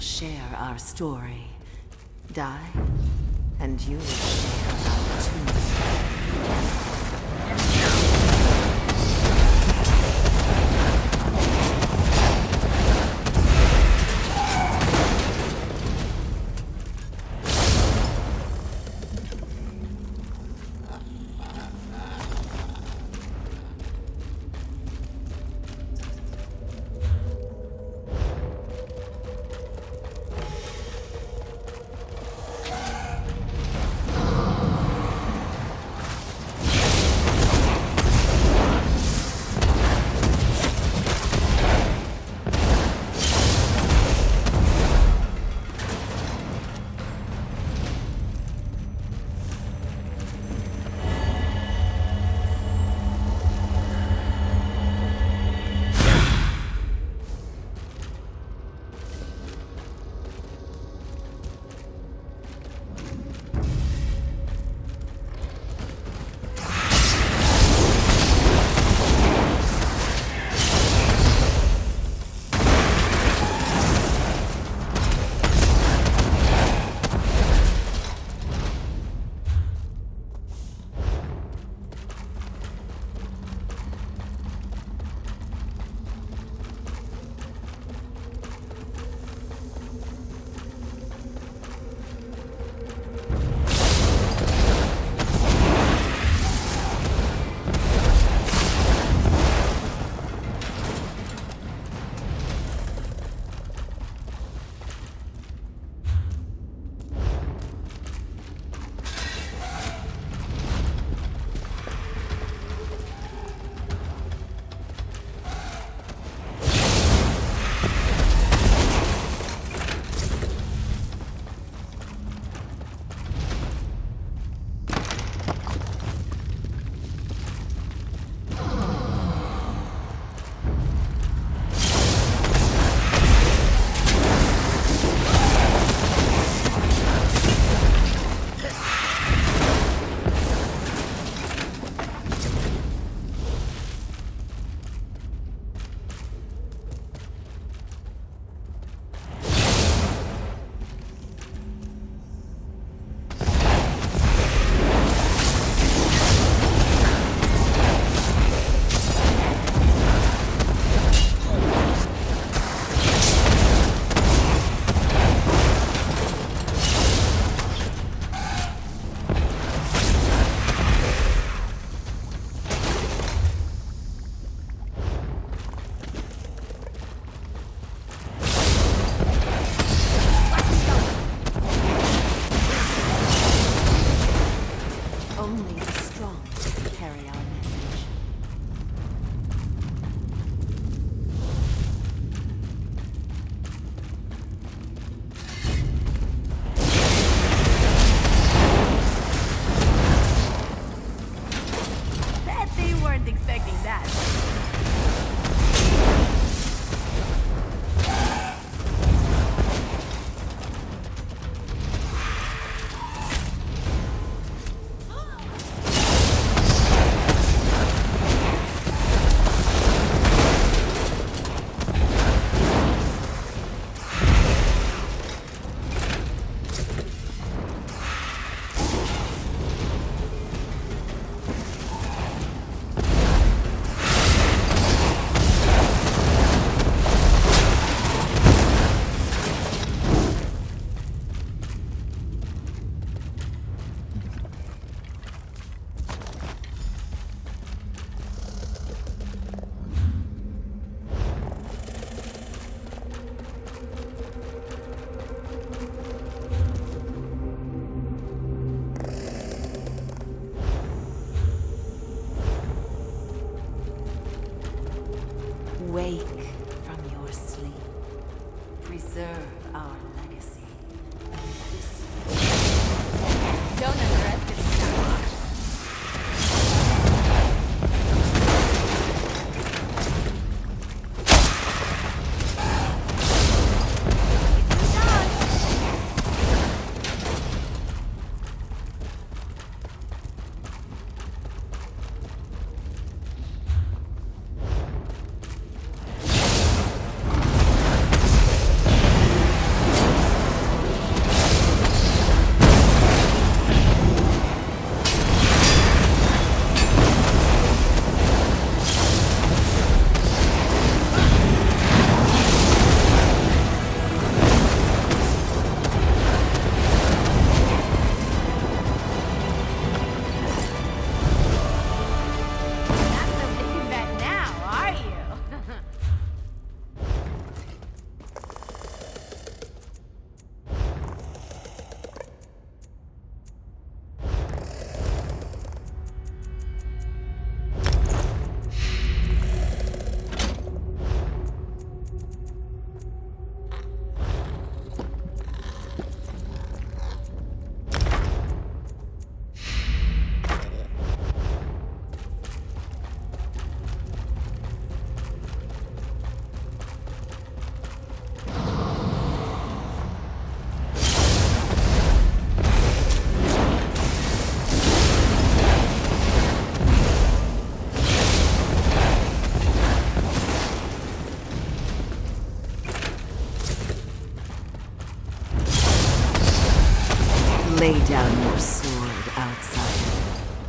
share our story. Die, and you will share our tomb.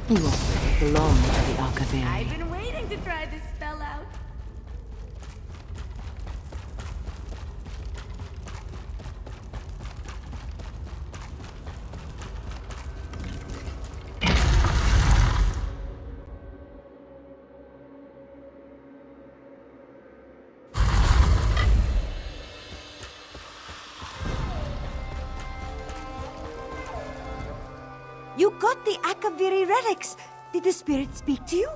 You already belong to the Akaviri. I've been waiting to try this spell out. You got the Akaviri relics! Did the spirit speak to you?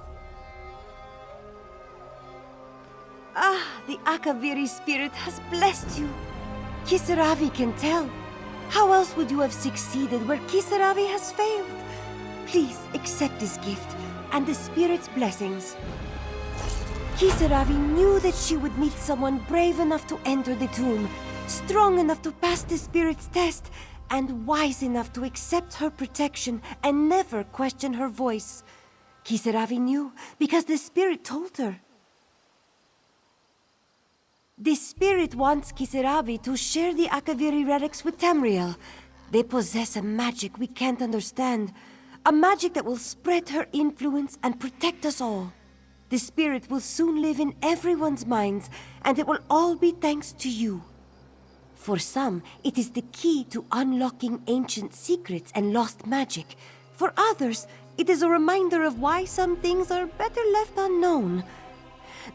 Ah, the Akaviri spirit has blessed you. Kisaravi can tell. How else would you have succeeded where Kisaravi has failed? Please accept this gift and the spirit's blessings. Kisaravi knew that she would meet someone brave enough to enter the tomb, strong enough to pass the spirit's test, and wise enough to accept her protection and never question her voice. Kisaravi knew because the spirit told her. The spirit wants Kisaravi to share the Akaviri relics with Tamriel. They possess a magic we can't understand, a magic that will spread her influence and protect us all. The spirit will soon live in everyone's minds, and it will all be thanks to you. For some, it is the key to unlocking ancient secrets and lost magic. For others, it is a reminder of why some things are better left unknown.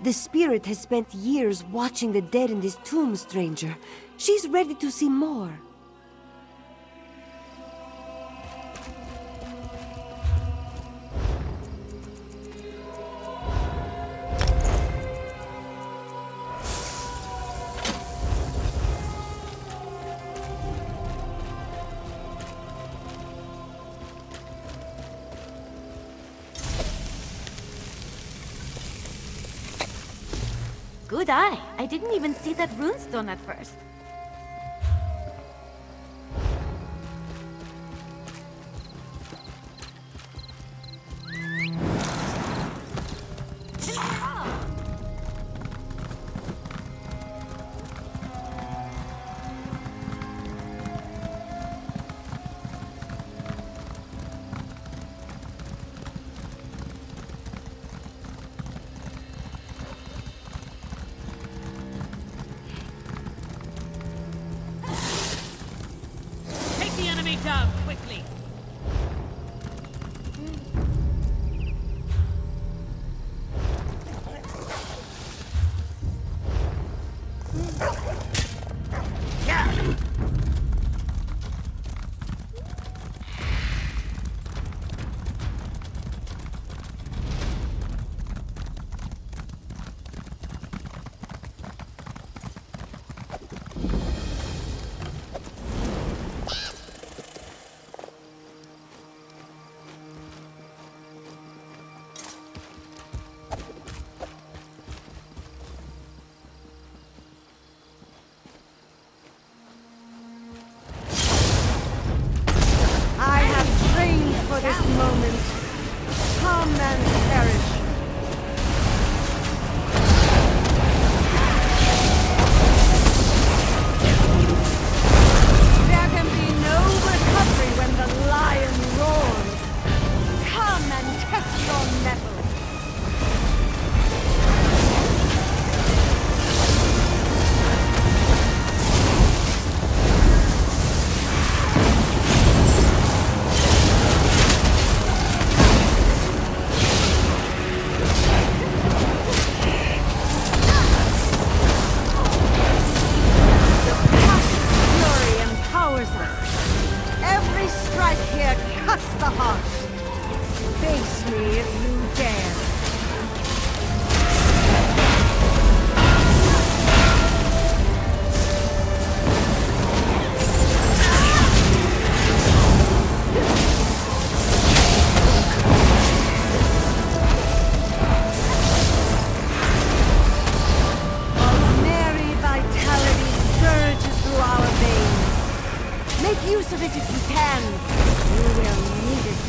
The spirit has spent years watching the dead in this tomb, stranger. She's ready to see more. Good eye. I didn't even see that runestone at first. Down, quickly! For this moment, come and perish. There can be no recovery when the lion roars. Come and test your mettle. Use of it if you can. You will need it.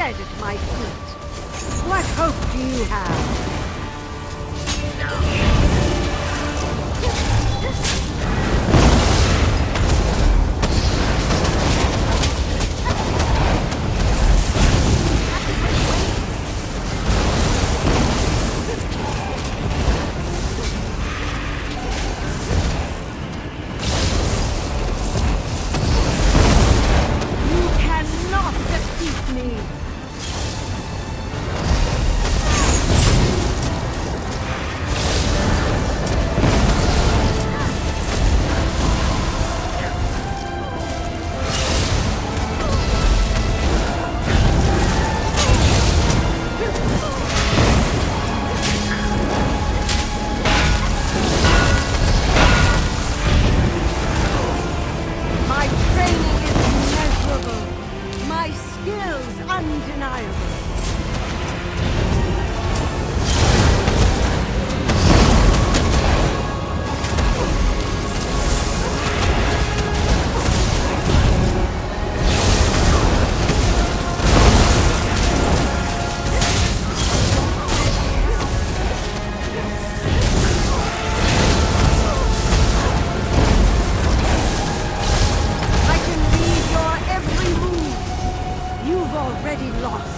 dead at my feet. What hope do you have? You cannot defeat me! My training is immeasurable. My skills undeniable. I can read your every move. You've already lost.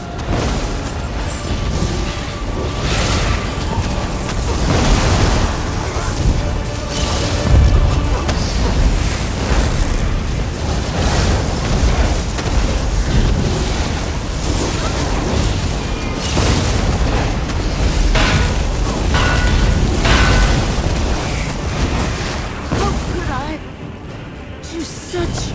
How could I do such...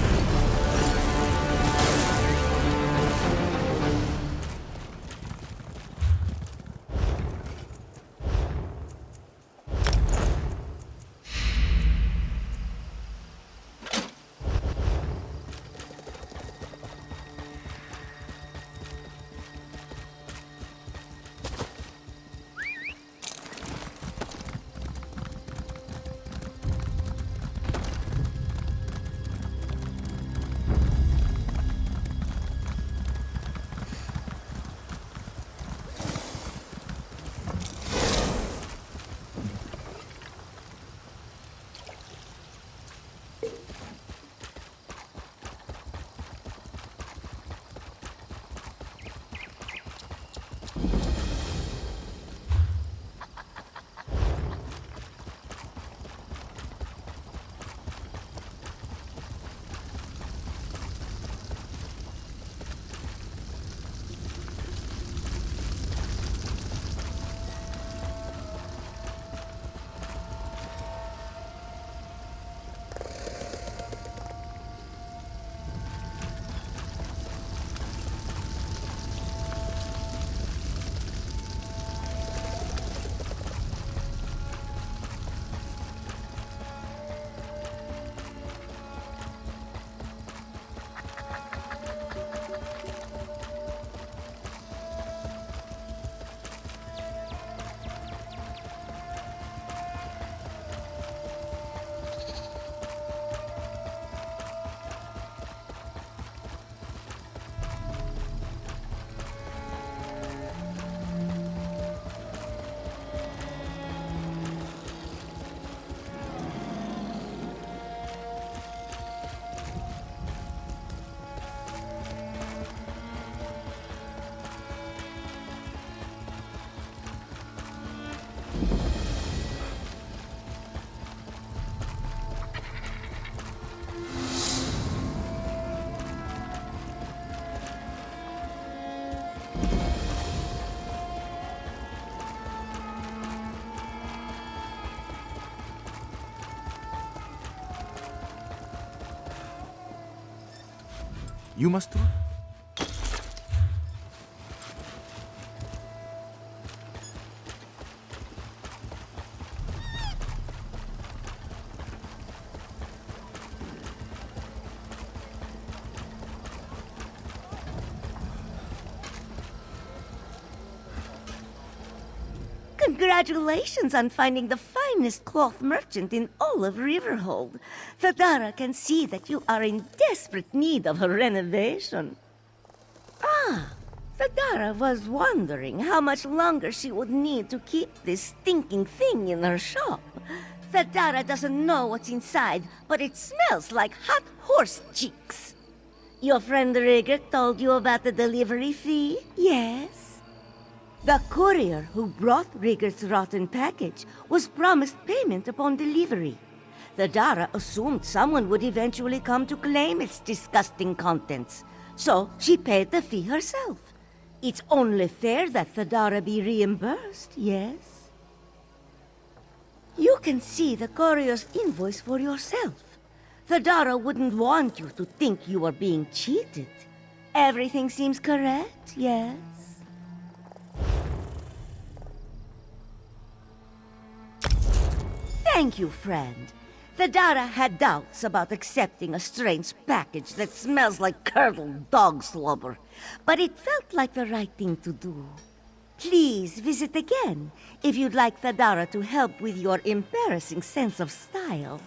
You must do. Congratulations on finding the finest cloth merchant in all of Riverhold. Thadara can see that you are in desperate need of a renovation. Ah, Thadara was wondering how much longer she would need to keep this stinking thing in her shop. Thadara doesn't know what's inside, but it smells like hot horse cheeks. Your friend Rigert told you about the delivery fee? Yes. The courier who brought Rigert's rotten package was promised payment upon delivery. Thadara assumed someone would eventually come to claim its disgusting contents, so she paid the fee herself. It's only fair that Thadara be reimbursed, yes? You can see the courier's invoice for yourself. Thadara wouldn't want you to think you are being cheated. Everything seems correct, yes? Thank you, friend. Thadara had doubts about accepting a strange package that smells like curdled dog slobber, but it felt like the right thing to do. Please visit again if you'd like Thadara to help with your embarrassing sense of style.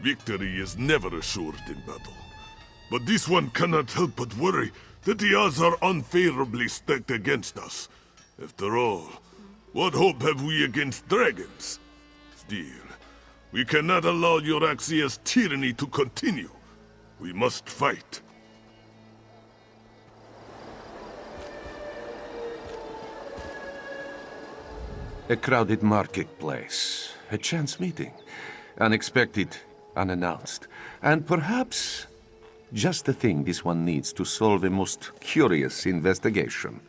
Victory is never assured in battle. But this one cannot help but worry that the odds are unfavorably stacked against us. After all, what hope have we against dragons? Still, we cannot allow Euraxia's tyranny to continue. We must fight. A crowded marketplace, a chance meeting, unexpected, unannounced, and perhaps just the thing this one needs to solve a most curious investigation.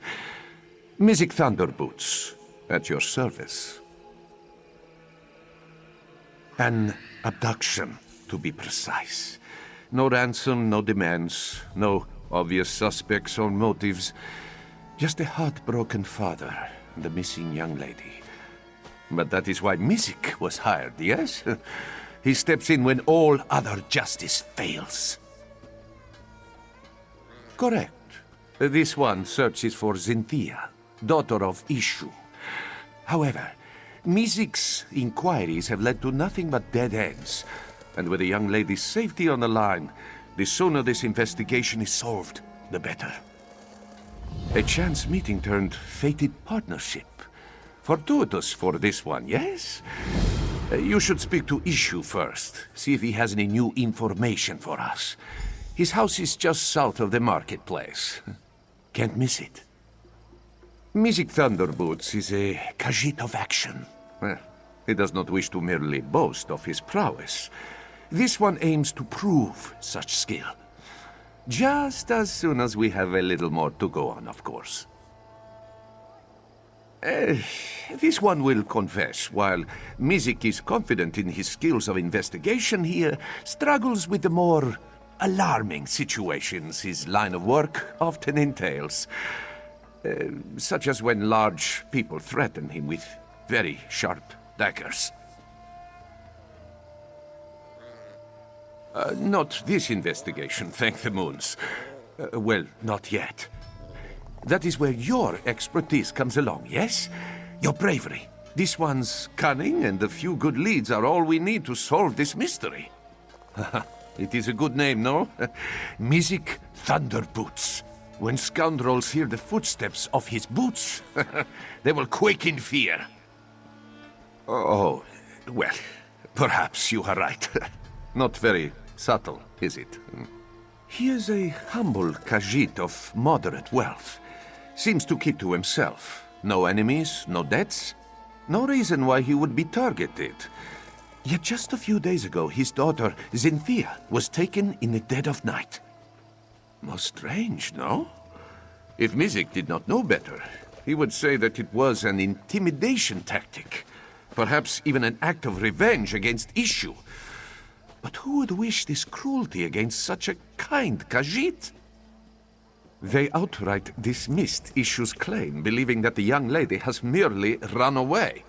Music Thunderboots, at your service. An abduction, to be precise. No ransom, no demands, no obvious suspects or motives. Just a heartbroken father and a missing young lady. But that is why Music was hired, yes? He steps in when all other justice fails. Correct. This one searches for Xynthia, daughter of Ishu. However, Music's inquiries have led to nothing but dead ends. And with the young lady's safety on the line, the sooner this investigation is solved, the better. A chance meeting turned fated partnership. Fortuitous for this one, yes? You should speak to Ishu first, see if he has any new information for us. His house is just south of the marketplace. Can't miss it. Music Thunderboots is a Khajiit of action. Well, he does not wish to merely boast of his prowess. This one aims to prove such skill. Just as soon as we have a little more to go on, of course. This one will confess, while Music is confident in his skills of investigation, he struggles with the more alarming situations his line of work often entails. Such as when large people threaten him with very sharp daggers. Not this investigation, thank the moons. Well, not yet. That is where your expertise comes along, yes? Your bravery. This one's cunning, and a few good leads are all we need to solve this mystery. It is a good name, no? Music Thunderboots. When scoundrels hear the footsteps of his boots, they will quake in fear. Oh, well, perhaps you are right. Not very subtle, is it? He is a humble Khajiit of moderate wealth. Seems to keep to himself. No enemies, no debts. No reason why he would be targeted. Yet just a few days ago, his daughter, Xynthia, was taken in the dead of night. Most strange, no? If Music did not know better, he would say that it was an intimidation tactic. Perhaps even an act of revenge against Ishu. But who would wish this cruelty against such a kind Khajiit? They outright dismissed Ishu's claim, believing that the young lady has merely run away.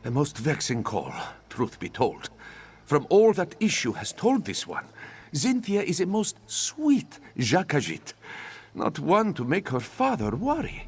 A most vexing call, truth be told. From all that Ishu has told this one, Xynthia is a most sweet Khajiit, not one to make her father worry.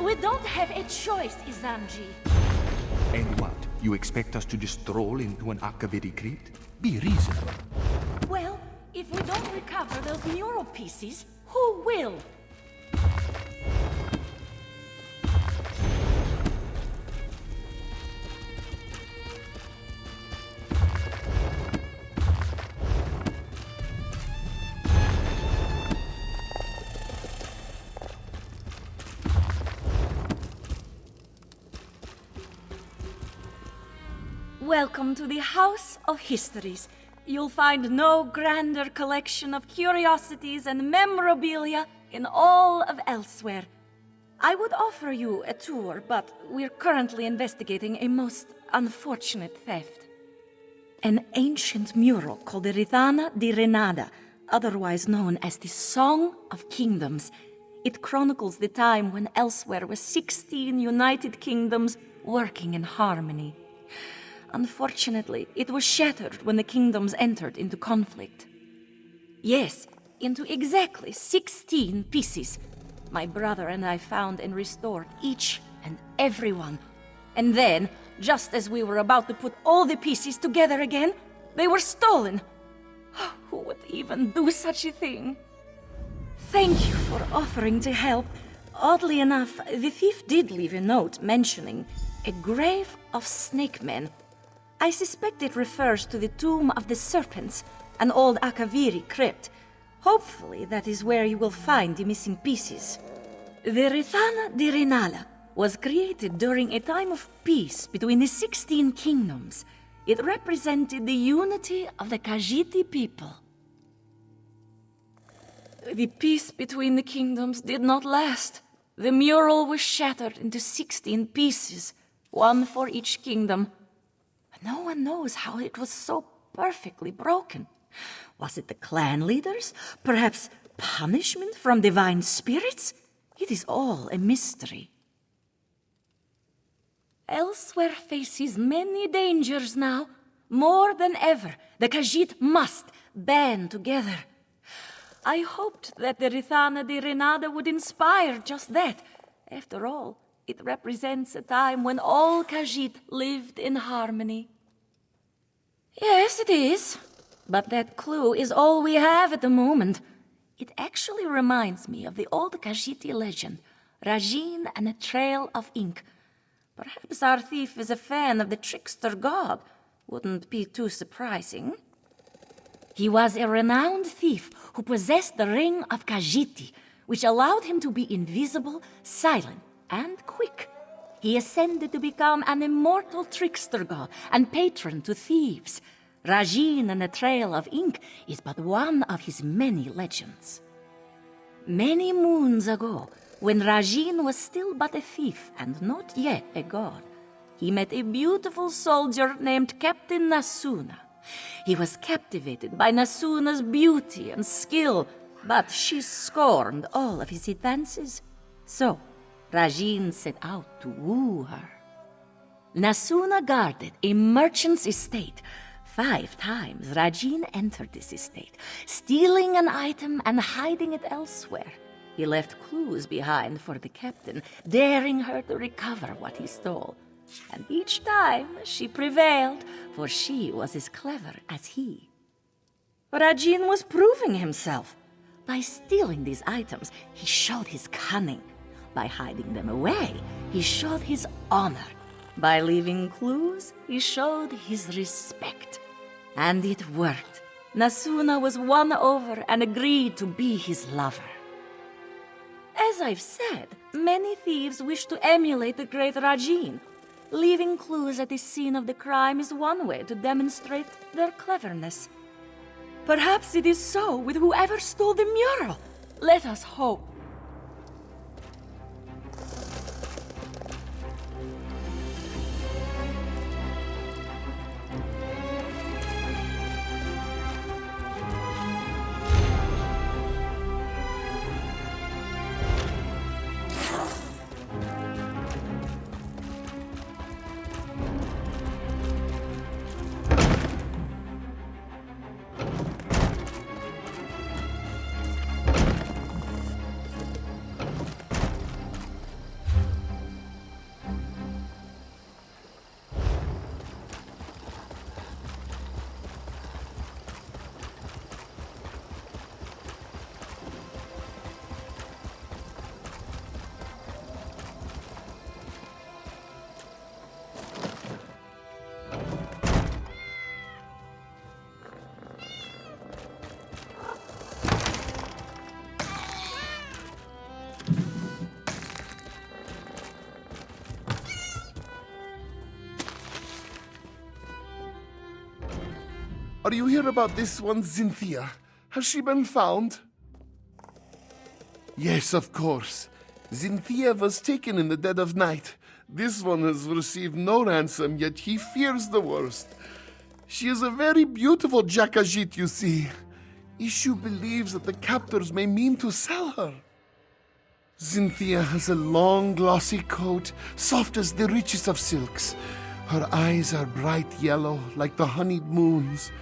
We don't have a choice, Izanji. And what? You expect us to just stroll into an Akaviri crypt? Be reasonable. Well, if we don't recover those mural pieces, who will? Welcome to the House of Histories. You'll find no grander collection of curiosities and memorabilia in all of Elsewhere. I would offer you a tour, but we're currently investigating a most unfortunate theft. An ancient mural called the Rithana di Renada, otherwise known as the Song of Kingdoms. It chronicles the time when Elsewhere was 16 united kingdoms working in harmony. Unfortunately, it was shattered when the kingdoms entered into conflict. Yes, into exactly 16 pieces. My brother and I found and restored each and every one. And then, just as we were about to put all the pieces together again, they were stolen. Who would even do such a thing? Thank you for offering to help. Oddly enough, the thief did leave a note mentioning a grave of snake men. I suspect it refers to the Tomb of the Serpents, an old Akaviri crypt. Hopefully that is where you will find the missing pieces. The Rithana di Renala was created during a time of peace between the 16 kingdoms. It represented the unity of the Khajiiti people. The peace between the kingdoms did not last. The mural was shattered into 16 pieces, one for each kingdom. No one knows how it was so perfectly broken. Was it the clan leaders? Perhaps punishment from divine spirits? It is all a mystery. Elsewhere faces many dangers now. More than ever, the Khajiit must band together. I hoped that the Rithana di Renada would inspire just that. After all, it represents a time when all Khajiit lived in harmony. Yes, it is. But that clue is all we have at the moment. It actually reminds me of the old Khajiiti legend, Rajin and a Trail of Ink. Perhaps our thief is a fan of the trickster god. Wouldn't be too surprising. He was a renowned thief who possessed the Ring of Khajiiti, which allowed him to be invisible, silent, and quick. He ascended to become an immortal trickster god and patron to thieves. Rajin and the Trail of Ink is but one of his many legends. Many moons ago, when Rajin was still but a thief and not yet a god, he met a beautiful soldier named Captain Nasuna. He was captivated by Nasuna's beauty and skill, but she scorned all of his advances. So, Rajin set out to woo her. Nasuna guarded a merchant's estate. 5 times Rajin entered this estate, stealing an item and hiding it elsewhere. He left clues behind for the captain, daring her to recover what he stole. And each time she prevailed, for she was as clever as he. Rajin was proving himself. By stealing these items, he showed his cunning. By hiding them away, he showed his honor. By leaving clues, he showed his respect. And it worked. Nasuna was won over and agreed to be his lover. As I've said, many thieves wish to emulate the great Rajin. Leaving clues at the scene of the crime is one way to demonstrate their cleverness. Perhaps it is so with whoever stole the mural. Let us hope. Are you here about this one, Cynthia? Has she been found? Yes, of course. Cynthia was taken in the dead of night. This one has received no ransom, yet he fears the worst. She is a very beautiful Jakajit, you see. Ishu believes that the captors may mean to sell her. Cynthia has a long, glossy coat, soft as the richest of silks. Her eyes are bright yellow, like the honeyed moons.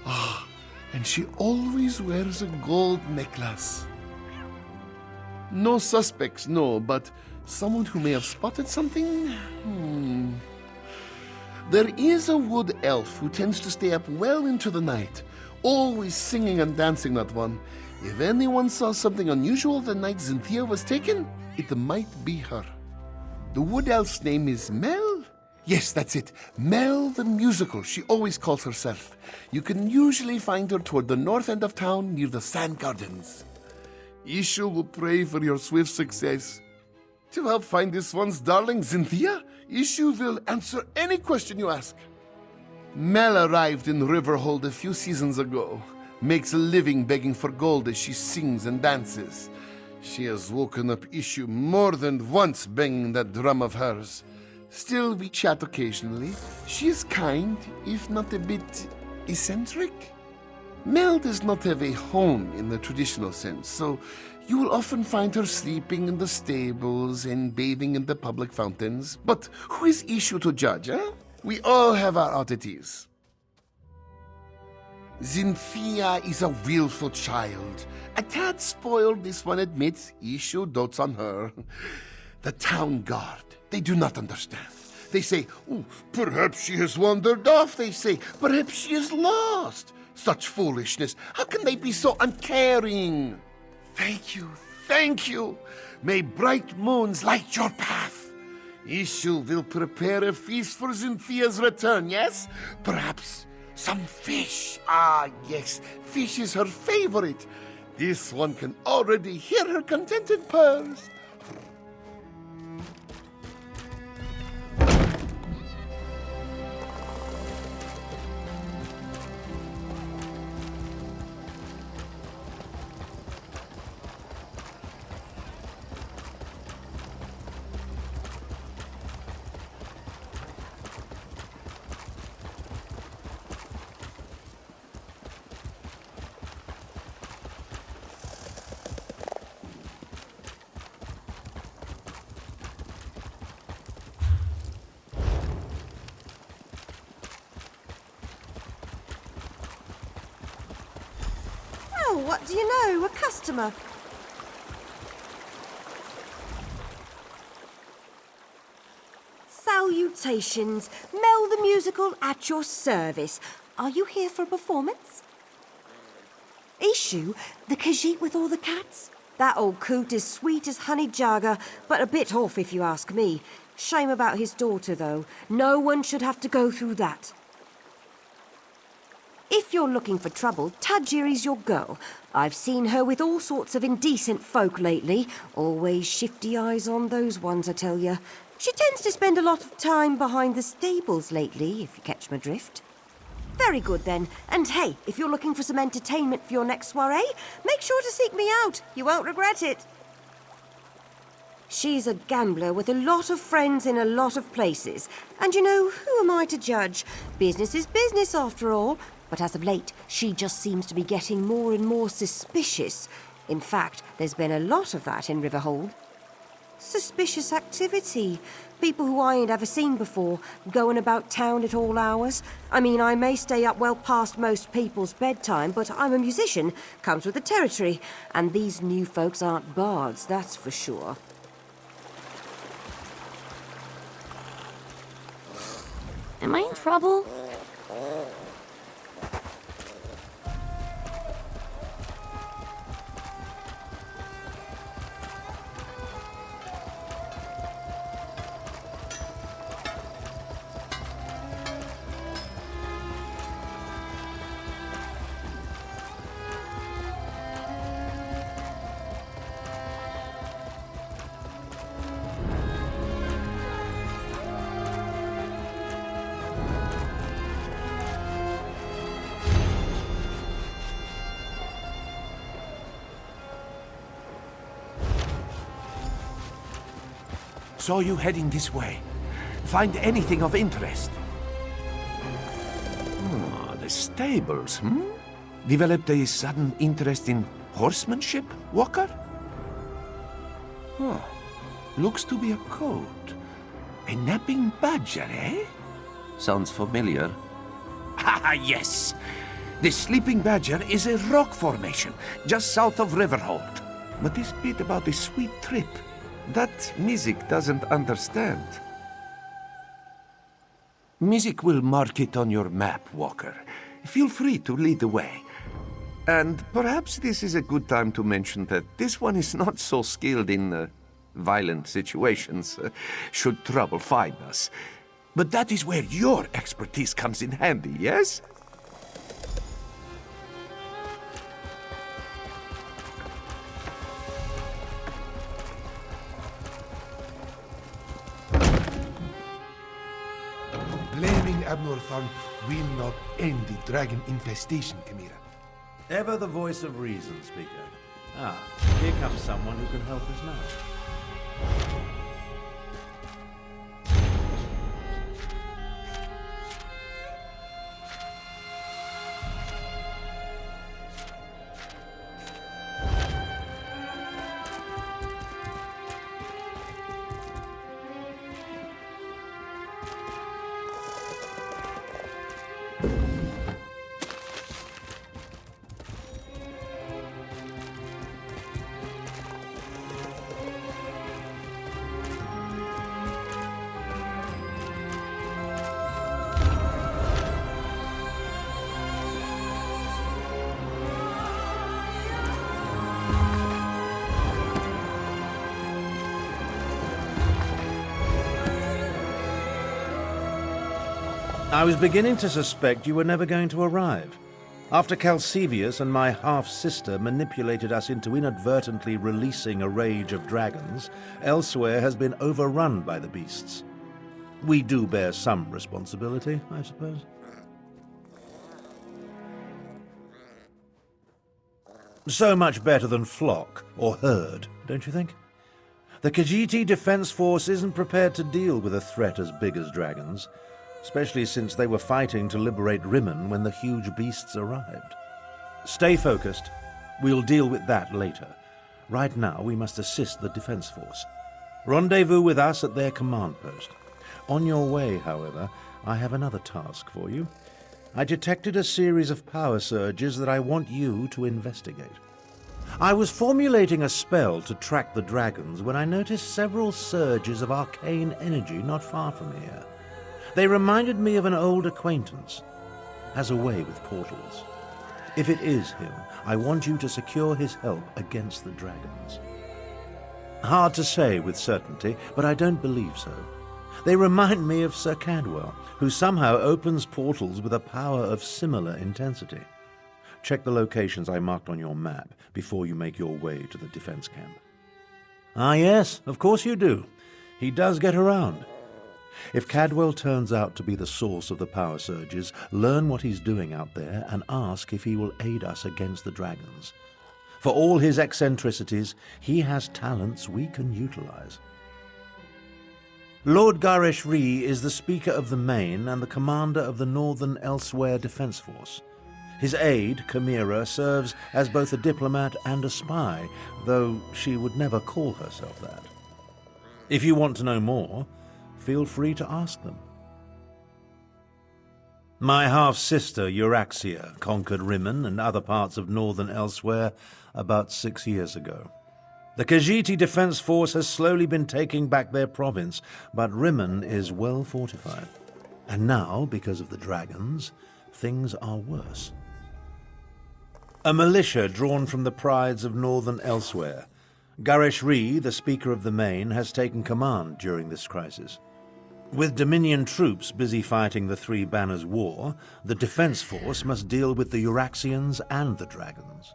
Ah, and she always wears a gold necklace. No suspects, no, but someone who may have spotted something? There is a wood elf who tends to stay up well into the night, always singing and dancing, that one. If anyone saw something unusual the night Cynthia was taken, it might be her. The wood elf's name is Mel? Yes, that's it. Mel the Musical, she always calls herself. You can usually find her toward the north end of town near the Sand Gardens. Ishu will pray for your swift success. To help find this one's darling Cynthia, Ishu will answer any question you ask. Mel arrived in Riverhold a few seasons ago. Makes a living begging for gold as she sings and dances. She has woken up Ishu more than once banging that drum of hers. Still, we chat occasionally. She is kind, if not a bit eccentric. Mel does not have a home in the traditional sense, so you will often find her sleeping in the stables and bathing in the public fountains. But who is Ishu to judge, eh? We all have our oddities. Cynthia is a willful child. A tad spoiled, this one admits. Ishu dotes on her. The town guard, they do not understand. They say, oh, perhaps she has wandered off, they say. Perhaps she is lost. Such foolishness. How can they be so uncaring? Thank you, thank you. May bright moons light your path. Ishu will prepare a feast for Cynthia's return, yes? Perhaps some fish. Ah, yes, fish is her favorite. This one can already hear her contented purrs. Well, what do you know? A customer. Salutations. Mel the Musical at your service. Are you here for a performance? Ishu, the Khajiit with all the cats? That old coot is sweet as honey jagger, but a bit off if you ask me. Shame about his daughter, though. No one should have to go through that. If you're looking for trouble, Tajiri's your girl. I've seen her with all sorts of indecent folk lately. Always shifty eyes on those ones, I tell you. She tends to spend a lot of time behind the stables lately, if you catch my drift. Very good, then. And hey, if you're looking for some entertainment for your next soiree, make sure to seek me out. You won't regret it. She's a gambler with a lot of friends in a lot of places. And you know, who am I to judge? Business is business, after all. But as of late, she just seems to be getting more and more suspicious. In fact, there's been a lot of that in Riverhold. Suspicious activity. People who I ain't ever seen before, going about town at all hours. I mean, I may stay up well past most people's bedtime, but I'm a musician, comes with the territory. And these new folks aren't bards, that's for sure. Am I in trouble? Saw you heading this way. Find anything of interest? The stables, Developed a sudden interest in horsemanship, Walker? Looks to be a coat. A napping badger, eh? Sounds familiar. Ah, yes! The sleeping badger is a rock formation, just south of Riverhold. But this bit about the sweet trip, that Mizik doesn't understand. Mizik will mark it on your map, Walker. Feel free to lead the way. And perhaps this is a good time to mention that this one is not so skilled in violent situations, should trouble find us. But that is where your expertise comes in handy, yes? Blaming Abnorthan will not end the dragon infestation, Chimera. Ever the voice of reason, Speaker. Ah, here comes someone who can help us now. I was beginning to suspect you were never going to arrive. After Calcevius and my half-sister manipulated us into inadvertently releasing a rage of dragons, elsewhere has been overrun by the beasts. We do bear some responsibility, I suppose. So much better than flock or herd, don't you think? The Khajiit Defense Force isn't prepared to deal with a threat as big as dragons, especially since they were fighting to liberate Rimmon when the huge beasts arrived. Stay focused. We'll deal with that later. Right now, we must assist the Defense Force. Rendezvous with us at their command post. On your way, however, I have another task for you. I detected a series of power surges that I want you to investigate. I was formulating a spell to track the dragons when I noticed several surges of arcane energy not far from here. They reminded me of an old acquaintance. Has a way with portals. If it is him, I want you to secure his help against the dragons. Hard to say with certainty, but I don't believe so. They remind me of Sir Cadwell, who somehow opens portals with a power of similar intensity. Check the locations I marked on your map before you make your way to the defense camp. Ah yes, of course you do. He does get around. If Cadwell turns out to be the source of the power surges, learn what he's doing out there and ask if he will aid us against the dragons. For all his eccentricities, he has talents we can utilize. Lord Garesh Ree is the Speaker of the Main and the commander of the Northern Elsewhere Defense Force. His aide, Chimera, serves as both a diplomat and a spy, though she would never call herself that. If you want to know more, feel free to ask them. My half-sister, Euraxia, conquered Rimmon and other parts of northern Elsewhere about 6 years ago. The Khajiit Defense Force has slowly been taking back their province, but Rimmon is well fortified. And now, because of the dragons, things are worse. A militia drawn from the prides of northern Elsewhere. Garesh Ree, the Speaker of the Main, has taken command during this crisis. With Dominion troops busy fighting the Three Banners War, the Defense Force must deal with the Euraxians and the dragons.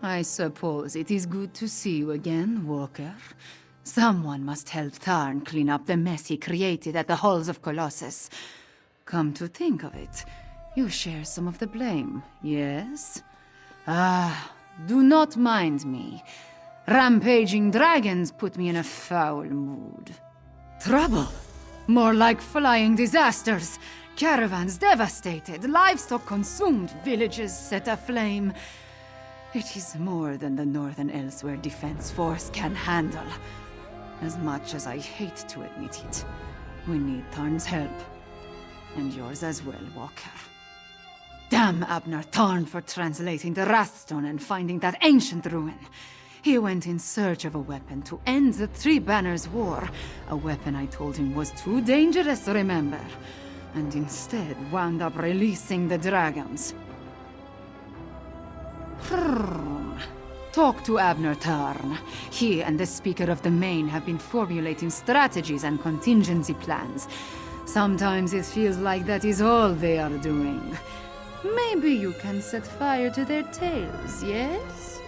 I suppose it is good to see you again, Walker. Someone must help Tharn clean up the mess he created at the Halls of Colossus. Come to think of it, you share some of the blame, yes? Ah, do not mind me. Rampaging dragons put me in a foul mood. Trouble? More like flying disasters. Caravans devastated, livestock consumed, villages set aflame. It is more than the Northern Elsewhere Defense Force can handle. As much as I hate to admit it, we need Tarn's help. And yours as well, Walker. Damn Abner Tarn for translating the Wrathstone and finding that ancient ruin. He went in search of a weapon to end the Three Banners War, a weapon I told him was too dangerous, remember, and instead wound up releasing the dragons. Talk to Abner Tarn. He and the Speaker of the Main have been formulating strategies and contingency plans. Sometimes it feels like that is all they are doing. Maybe you can set fire to their tails, yes?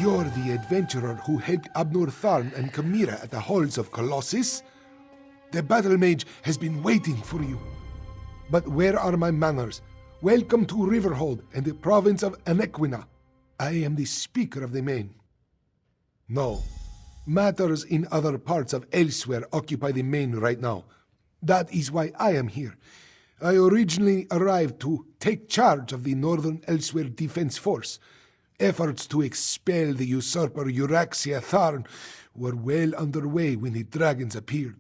You're the adventurer who helped Abnor Tharn and Chimera at the halls of Colossus? The battle mage has been waiting for you. But where are my manners? Welcome to Riverhold and the province of Anequina. I am the Speaker of the Main. No, matters in other parts of Elsewhere occupy the Main right now. That is why I am here. I originally arrived to take charge of the Northern Elsewhere Defense Force. Efforts to expel the usurper Euraxia Tharn were well underway when the dragons appeared.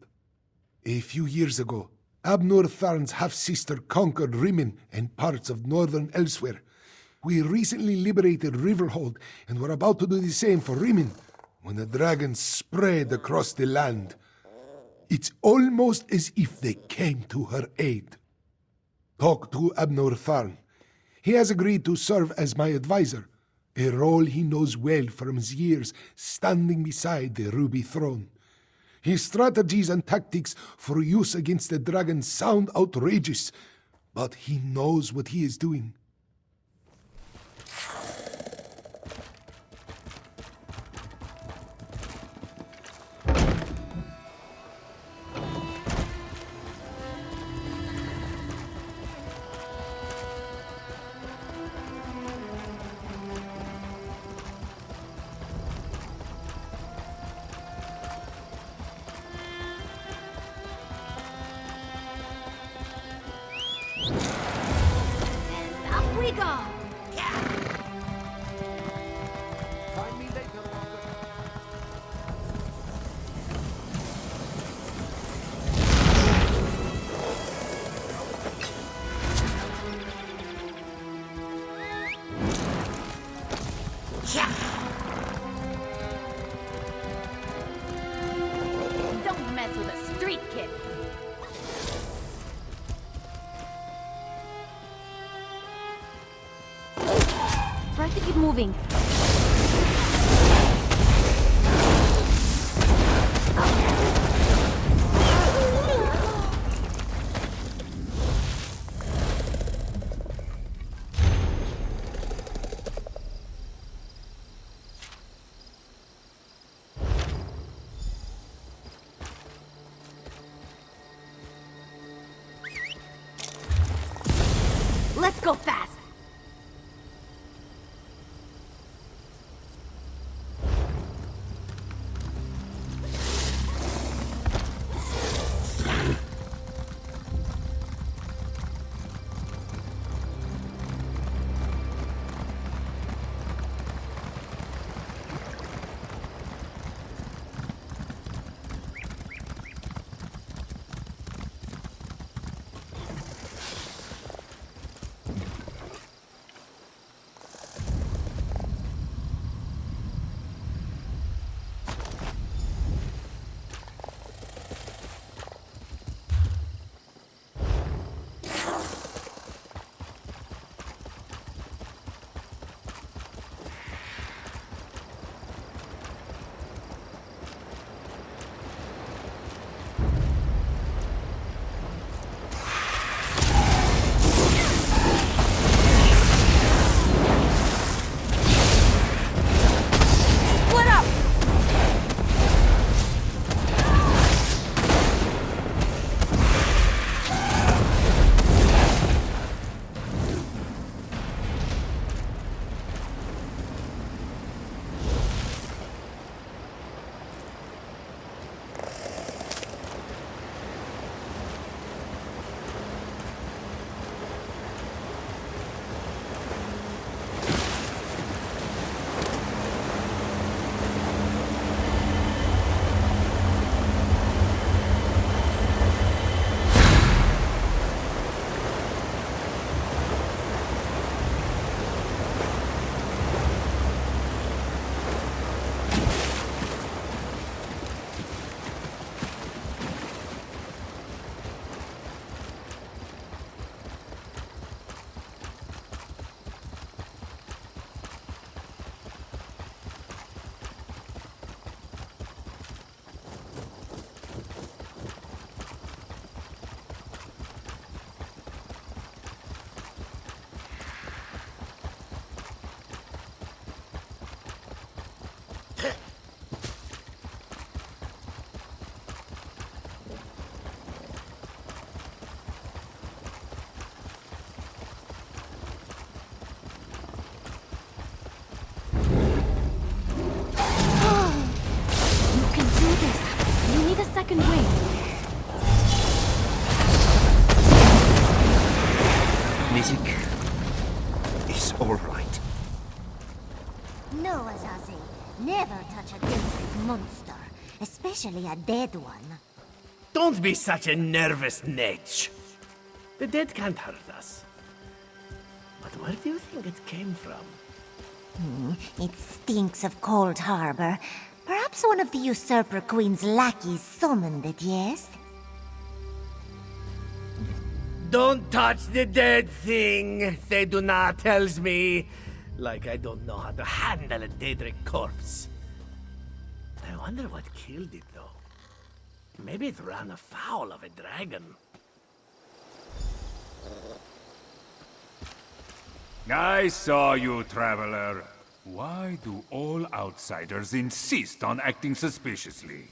A few years ago, Abnor Tharn's half-sister conquered Rimmon and parts of Northern Elsewhere. We recently liberated Riverhold and were about to do the same for Rimmon when the dragons spread across the land. It's almost as if they came to her aid. Talk to Abnor Tharn. He has agreed to serve as my advisor, a role he knows well from his years standing beside the Ruby Throne. His strategies and tactics for use against the dragons sound outrageous, but he knows what he is doing. We go! Find me later, Walker. Don't mess with a street kid! Try to keep moving. Let's go fast! You can do this. You need a second wing. Music is all right. No, Azazi. Never touch a dead monster, especially a dead one. Don't be such a nervous netch. The dead can't hurt us. But where do you think it came from? It stinks of Cold Harbor. Perhaps one of the Usurper Queen's lackeys summoned it, yes? Don't touch the dead thing, Theduna tells me. Like I don't know how to handle a Daedric corpse. I wonder what killed it, though. Maybe it ran afoul of a dragon. I saw you, traveler. Why do all outsiders insist on acting suspiciously?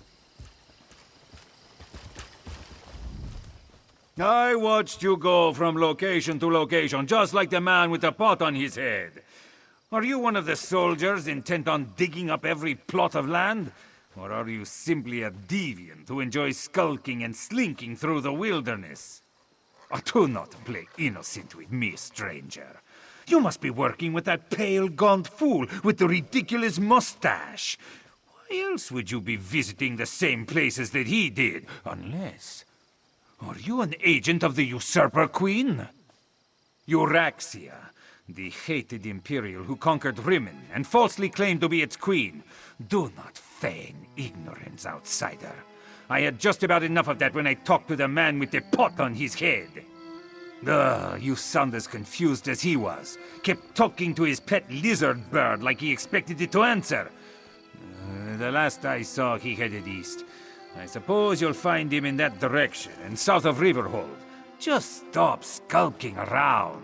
I watched you go from location to location, just like the man with the pot on his head. Are you one of the soldiers intent on digging up every plot of land? Or are you simply a deviant who enjoys skulking and slinking through the wilderness? Do not play innocent with me, stranger. You must be working with that pale, gaunt fool with the ridiculous mustache. Why else would you be visiting the same places that he did? Unless... Are you an agent of the Usurper Queen? Euraxia, the hated Imperial who conquered Rimmon and falsely claimed to be its queen. Do not feign ignorance, outsider. I had just about enough of that when I talked to the man with the pot on his head. You sound as confused as he was. Kept talking to his pet lizard bird like he expected it to answer. The last I saw, he headed east. I suppose you'll find him in that direction, and south of Riverhold. Just stop skulking around.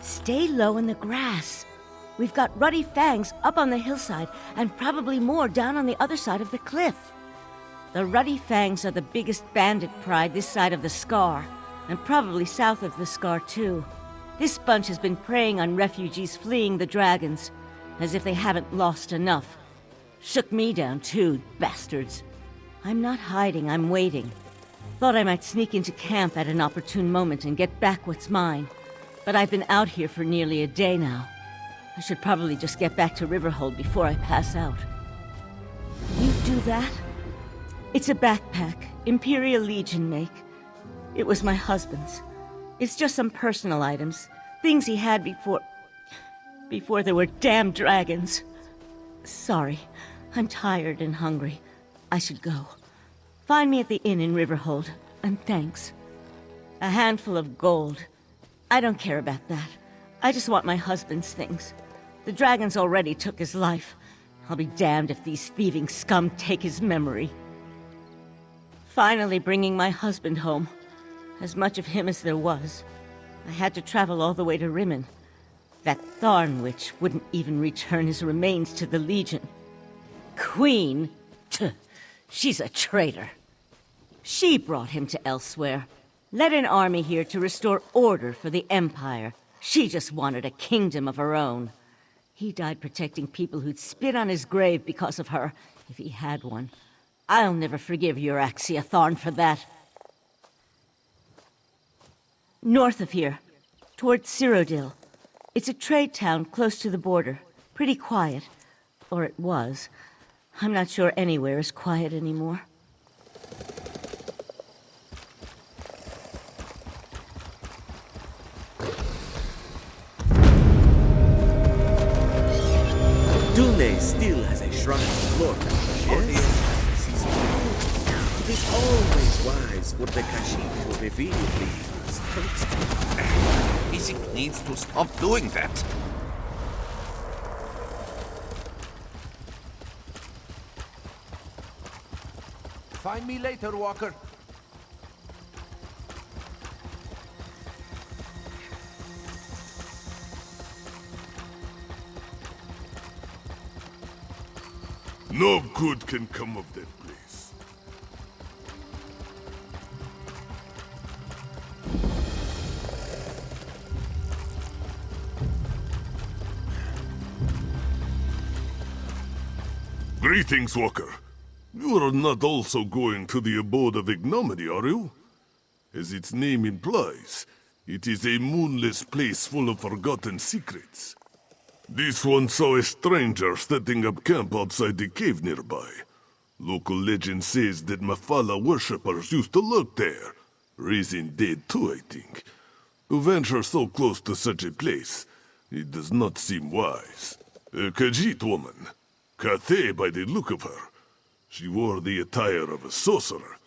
Stay low in the grass. We've got ruddy fangs up on the hillside, and probably more down on the other side of the cliff. The ruddy fangs are the biggest bandit pride this side of the scar, and probably south of the scar too. This bunch has been preying on refugees fleeing the dragons, as if they haven't lost enough. Shook me down too, bastards. I'm not hiding, I'm waiting. Thought I might sneak into camp at an opportune moment and get back what's mine. But I've been out here for nearly a day now. I should probably just get back to Riverhold before I pass out. You do that? It's a backpack, Imperial Legion make. It was my husband's. It's just some personal items, things he had before there were damn dragons. Sorry, I'm tired and hungry. I should go. Find me at the inn in Riverhold, and thanks. A handful of gold. I don't care about that. I just want my husband's things. The dragons already took his life. I'll be damned if these thieving scum take his memory. Finally bringing my husband home. As much of him as there was. I had to travel all the way to Rimmon. That Tharn witch wouldn't even return his remains to the Legion. Queen? Tuh, she's a traitor. She brought him to elsewhere. Led an army here to restore order for the Empire. She just wanted a kingdom of her own. He died protecting people who'd spit on his grave because of her, if he had one. I'll never forgive Euraxia Tharn for that. North of here, towards Cyrodiil. It's a trade town close to the border. Pretty quiet. Or it was. I'm not sure anywhere is quiet anymore. Dune still has a shrine to Lord. Yes. It is always wise for the Khajiit to reveal these. Music needs to stop doing that. Find me later, Walker. No good can come of that place. Greetings, Walker. You are not also going to the abode of ignominy, are you? As its name implies, it is a moonless place full of forgotten secrets. This one saw a stranger setting up camp outside the cave nearby. Local legend says that Mafala worshippers used to lurk there, raising dead too, I think. To venture so close to such a place, it does not seem wise. A Khajiit woman, Cathay by the look of her. She wore the attire of a sorcerer.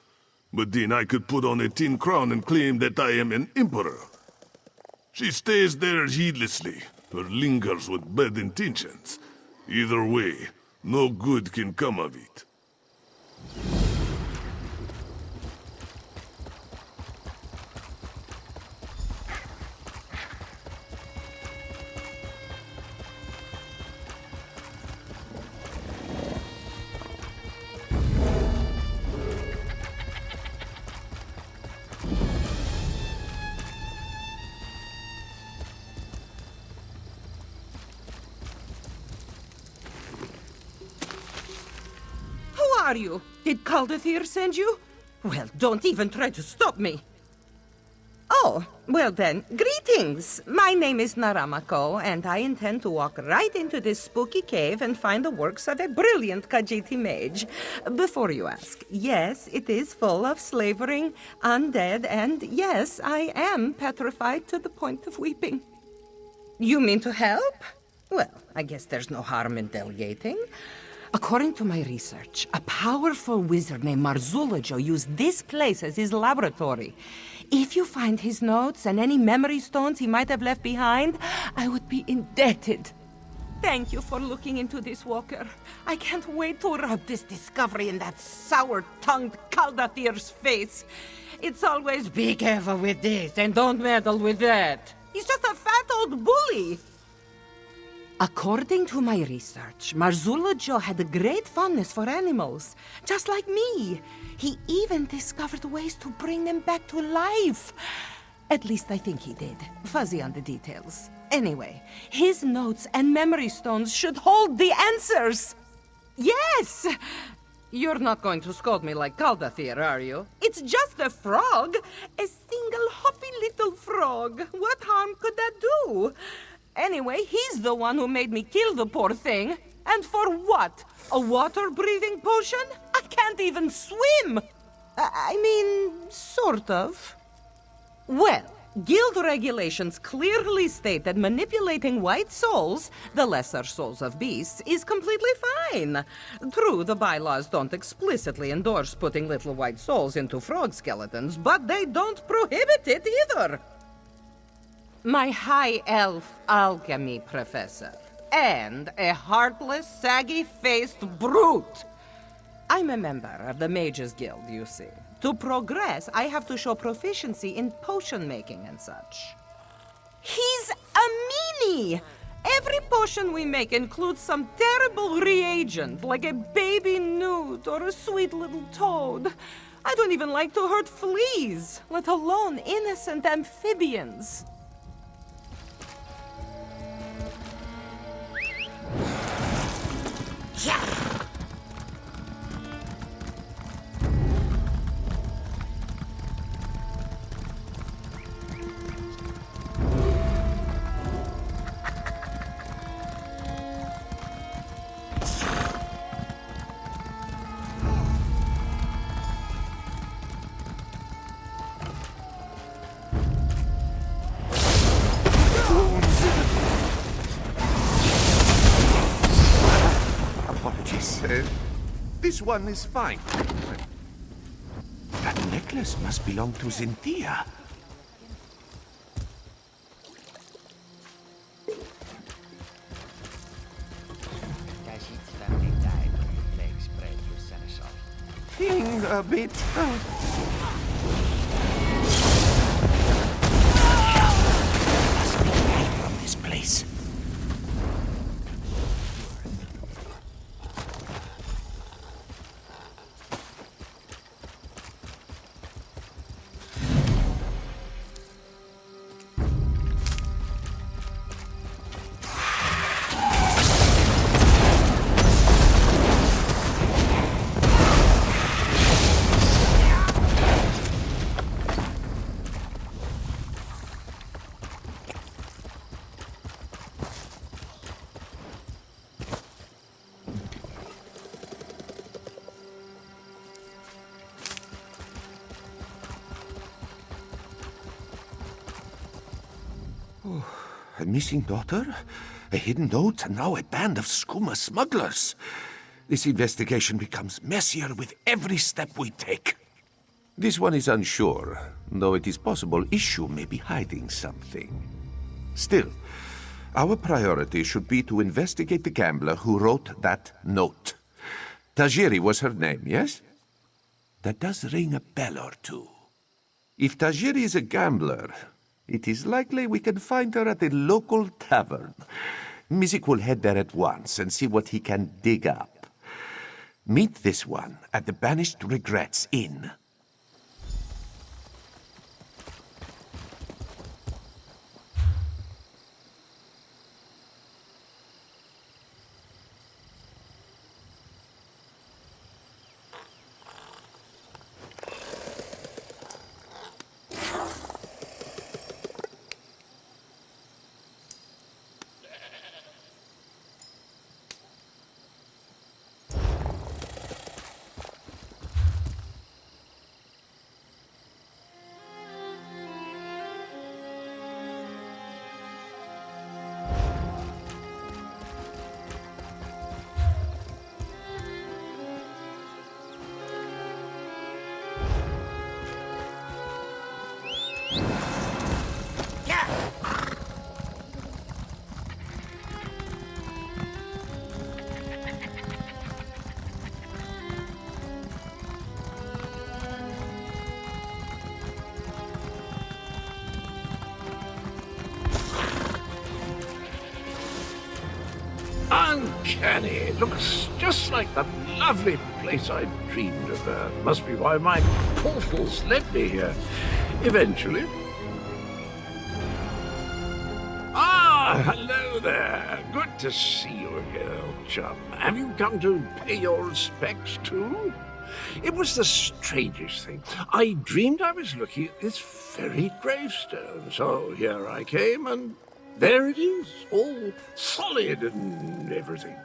But then I could put on a tin crown and claim that I am an emperor. She stays there heedlessly, or lingers with bad intentions. Either way, no good can come of it. Who are you? Did Caldathir send you? Well, don't even try to stop me. Oh, well then, greetings. My name is Naramako, and I intend to walk right into this spooky cave and find the works of a brilliant Khajiiti mage. Before you ask, yes, it is full of slavering, undead, and yes, I am petrified to the point of weeping. You mean to help? Well, I guess there's no harm in delegating. According to my research, a powerful wizard named Marzulajo used this place as his laboratory. If you find his notes and any memory stones he might have left behind, I would be indebted. Thank you for looking into this, Walker. I can't wait to rub this discovery in that sour-tongued Caldathir's face. It's always, be careful with this and don't meddle with that. He's just a fat old bully. According to my research, Marzulajo had a great fondness for animals, just like me. He even discovered ways to bring them back to life. At least I think he did. Fuzzy on the details. Anyway, his notes and memory stones should hold the answers. Yes! You're not going to scold me like Caldathir, are you? It's just a frog. A single hoppy little frog. What harm could that do? Anyway, he's the one who made me kill the poor thing. And for what? A water-breathing potion? I can't even swim! I mean, sort of. Well, guild regulations clearly state that manipulating white souls, the lesser souls of beasts, is completely fine. True, the bylaws don't explicitly endorse putting little white souls into frog skeletons, but they don't prohibit it either. My high elf alchemy professor, and a heartless, saggy-faced brute. I'm a member of the Mages Guild, you see. To progress, I have to show proficiency in potion making and such. He's a meanie! Every potion we make includes some terrible reagent, like a baby newt or a sweet little toad. I don't even like to hurt fleas, let alone innocent amphibians. Apologies. This one is fine. That necklace must belong to Zinthia. Khajiit's family died when the plague spread through Seneschal. Thing a bit. Must be back from this place. A missing daughter, a hidden note, and now a band of skooma smugglers. This investigation becomes messier with every step we take. This one is unsure, though it is possible Issue may be hiding something. Still, our priority should be to investigate the gambler who wrote that note. Tajiri was her name, yes? That does ring a bell or two. If Tajiri is a gambler, it is likely we can find her at a local tavern. Mizik will head there at once and see what he can dig up. Meet this one at the Banished Regrets Inn. Uncanny. It looks just like the lovely place I dreamed of. Must be why my portals led me here. Eventually. Ah, hello there. Good to see you again, old chum. Have you come to pay your respects too? It was the strangest thing. I dreamed I was looking at this very gravestone. So here I came, and there it is, all solid and everything.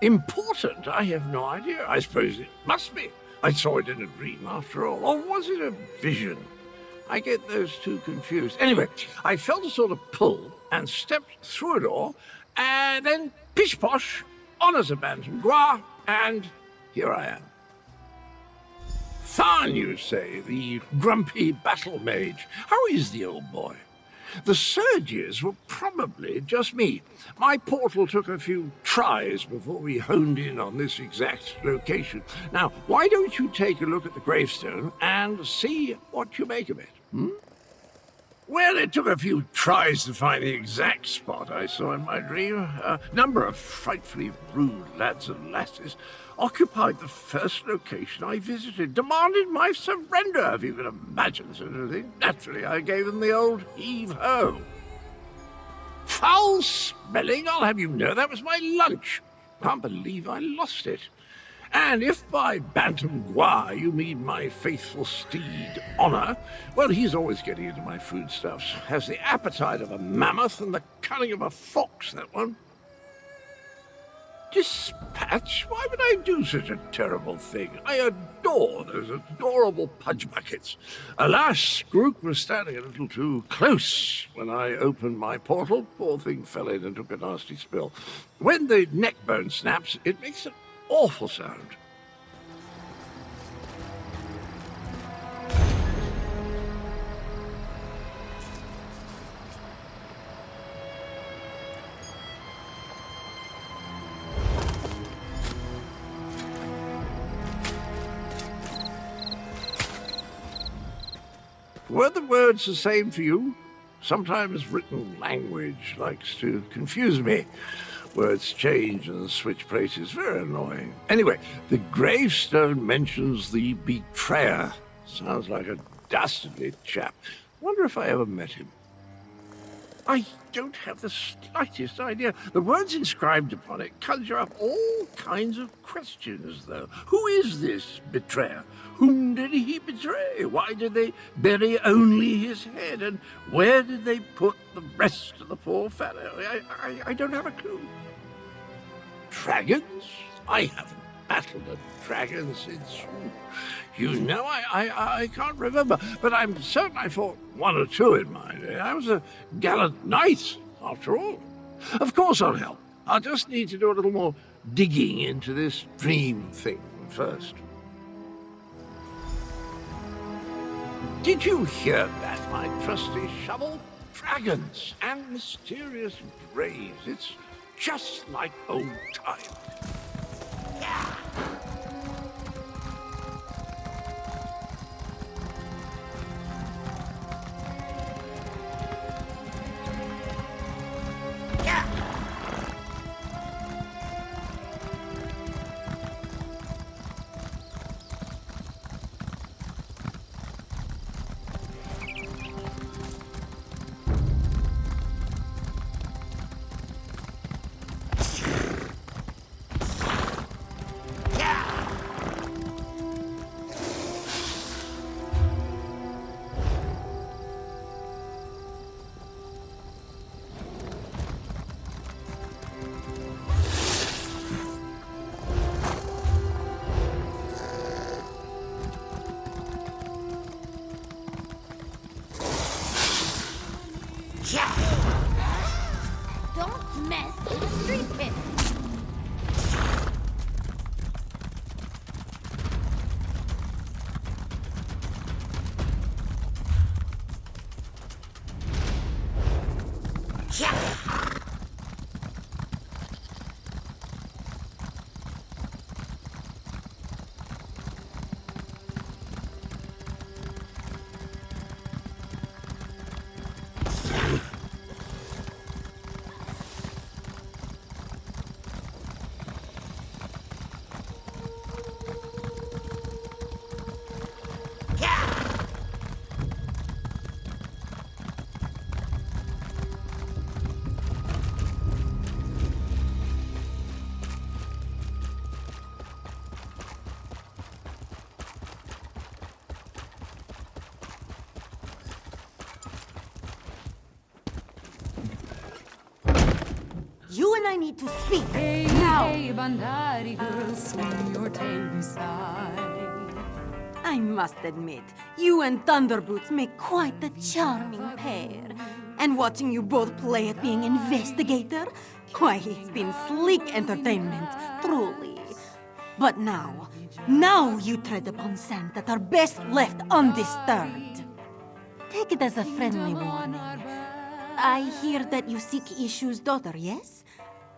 Important? I have no idea. I suppose it must be. I saw it in a dream after all. Or was it a vision? I get those two confused. Anyway, I felt a sort of pull and stepped through a door, and then pish-posh, honours abandoned, Gua, and here I am. Tharn, you say, the grumpy battle mage. How is the old boy? The surges were probably just me. My portal took a few tries before we honed in on this exact location. Now, why don't you take a look at the gravestone and see what you make of it? Well, it took a few tries to find the exact spot I saw in my dream. A number of frightfully rude lads and lasses occupied the first location I visited, demanded my surrender, if you can imagine such a thing. Naturally, I gave them the old heave-ho. Foul smelling, I'll have you know, that was my lunch. Can't believe I lost it. And if by Bantam Gua you mean my faithful steed, Honor, well, he's always getting into my foodstuffs. Has the appetite of a mammoth and the cunning of a fox, that one. Dispatch? Why would I do such a terrible thing? I adore those adorable pudge buckets. Alas, Skrook was standing a little too close when I opened my portal. Poor thing fell in and took a nasty spill. When the neck bone snaps, it makes an awful sound. Were the words the same for you? Sometimes written language likes to confuse me. Words change and switch places. Very annoying. Anyway, the gravestone mentions the betrayer. Sounds like a dastardly chap. Wonder if I ever met him. I don't have the slightest idea. The words inscribed upon it conjure up all kinds of questions, though. Who is this betrayer? Whom did he betray? Why did they bury only his head? And where did they put the rest of the poor fellow? I don't have a clue. Dragons? I haven't battled a dragon since... I can't remember, but I'm certain I fought one or two in my day. I was a gallant knight, after all. Of course I'll help. I'll just need to do a little more digging into this dream thing first. Did you hear that, my trusty shovel? Dragons and mysterious graves. It's just like old times. Yeah. Don't mess with the street pit. You and I need to speak. Hey, now. Hey, Bandari girl, swing your tail beside. I must admit, you and Thunderboots make quite the charming pair. And watching you both play at being investigator, why, it's been sleek entertainment, truly. But now you tread upon sands that are best left undisturbed. Take it as a friendly warning. I hear that you seek Ishu's daughter, yes?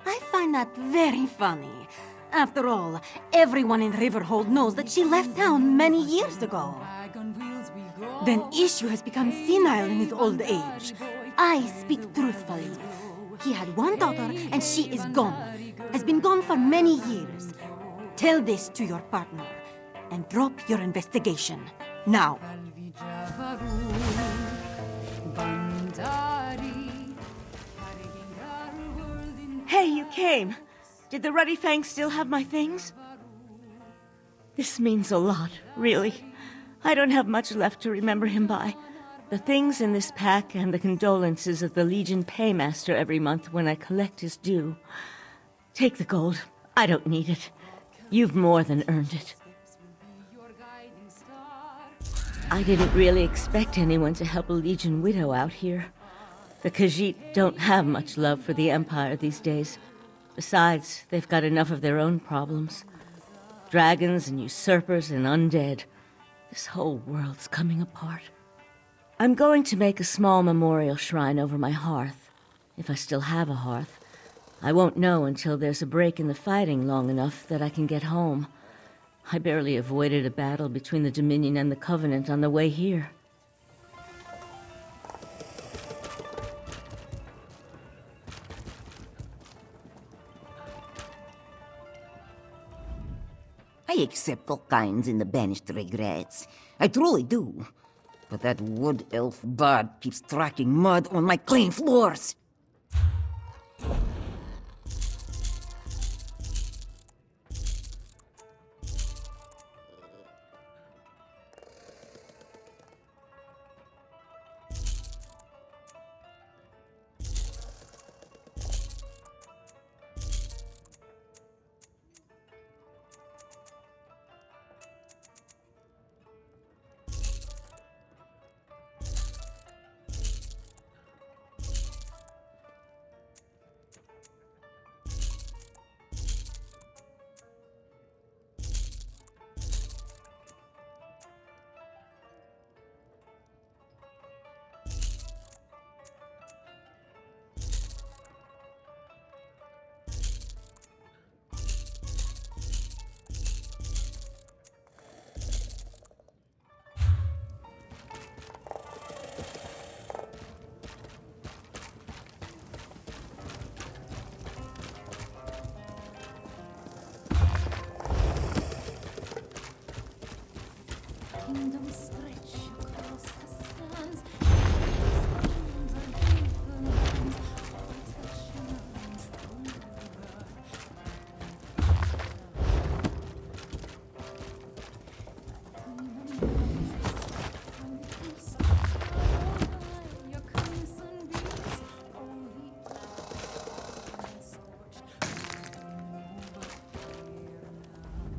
I find that very funny. After all, everyone in Riverhold knows that she left town many years ago. Then Ishu has become senile in his old age. I speak truthfully. He had one daughter and she is gone. Has been gone for many years. Tell this to your partner and drop your investigation. Now. Hey, you came. Did the Ruddy Fang still have my things? This means a lot, really. I don't have much left to remember him by. The things in this pack and the condolences of the Legion paymaster every month when I collect his due. Take the gold. I don't need it. You've more than earned it. I didn't really expect anyone to help a Legion widow out here. The Khajiit don't have much love for the Empire these days. Besides, they've got enough of their own problems. Dragons and usurpers and undead. This whole world's coming apart. I'm going to make a small memorial shrine over my hearth, if I still have a hearth. I won't know until there's a break in the fighting long enough that I can get home. I barely avoided a battle between the Dominion and the Covenant on the way here. I accept all kinds in the banished regrets. I truly do. But that wood elf bard keeps tracking mud on my clean floors.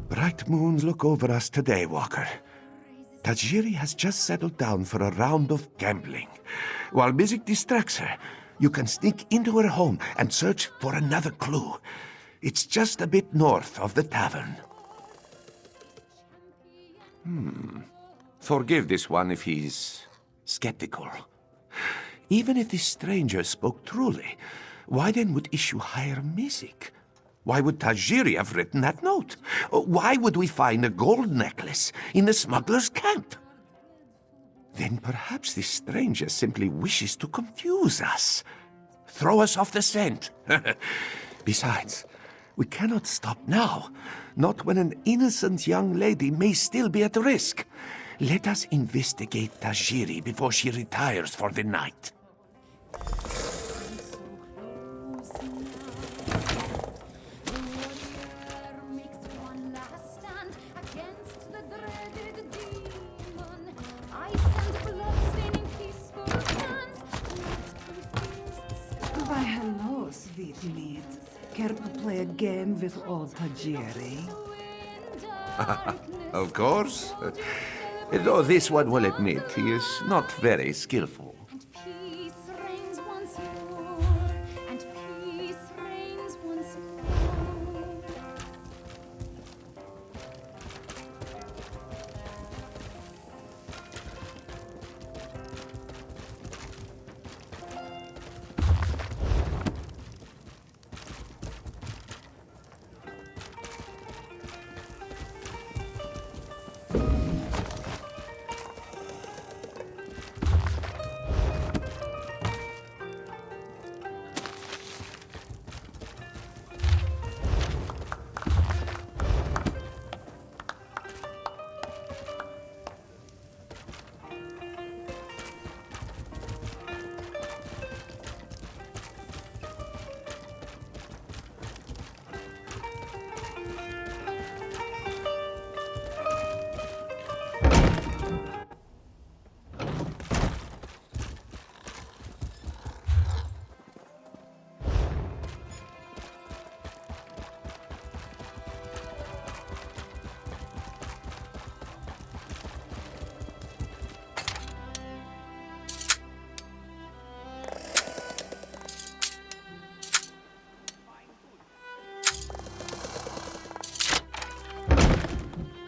Bright moons look over us today, Walker. Tajiri has just settled down for a round of gambling. While music distracts her, you can sneak into her home and search for another clue. It's just a bit north of the tavern. Forgive this one if he's skeptical. Even if this stranger spoke truly, why then would Issue hire music? Why would Tajiri have written that note? Why would we find a gold necklace in the smuggler's camp? Then perhaps this stranger simply wishes to confuse us. Throw us off the scent. Besides, we cannot stop now. Not when an innocent young lady may still be at risk. Let us investigate Tajiri before she retires for the night. Why, hello, sweet meat. Care to play a game with old Tajiri? Of course. Though this one will admit he is not very skillful.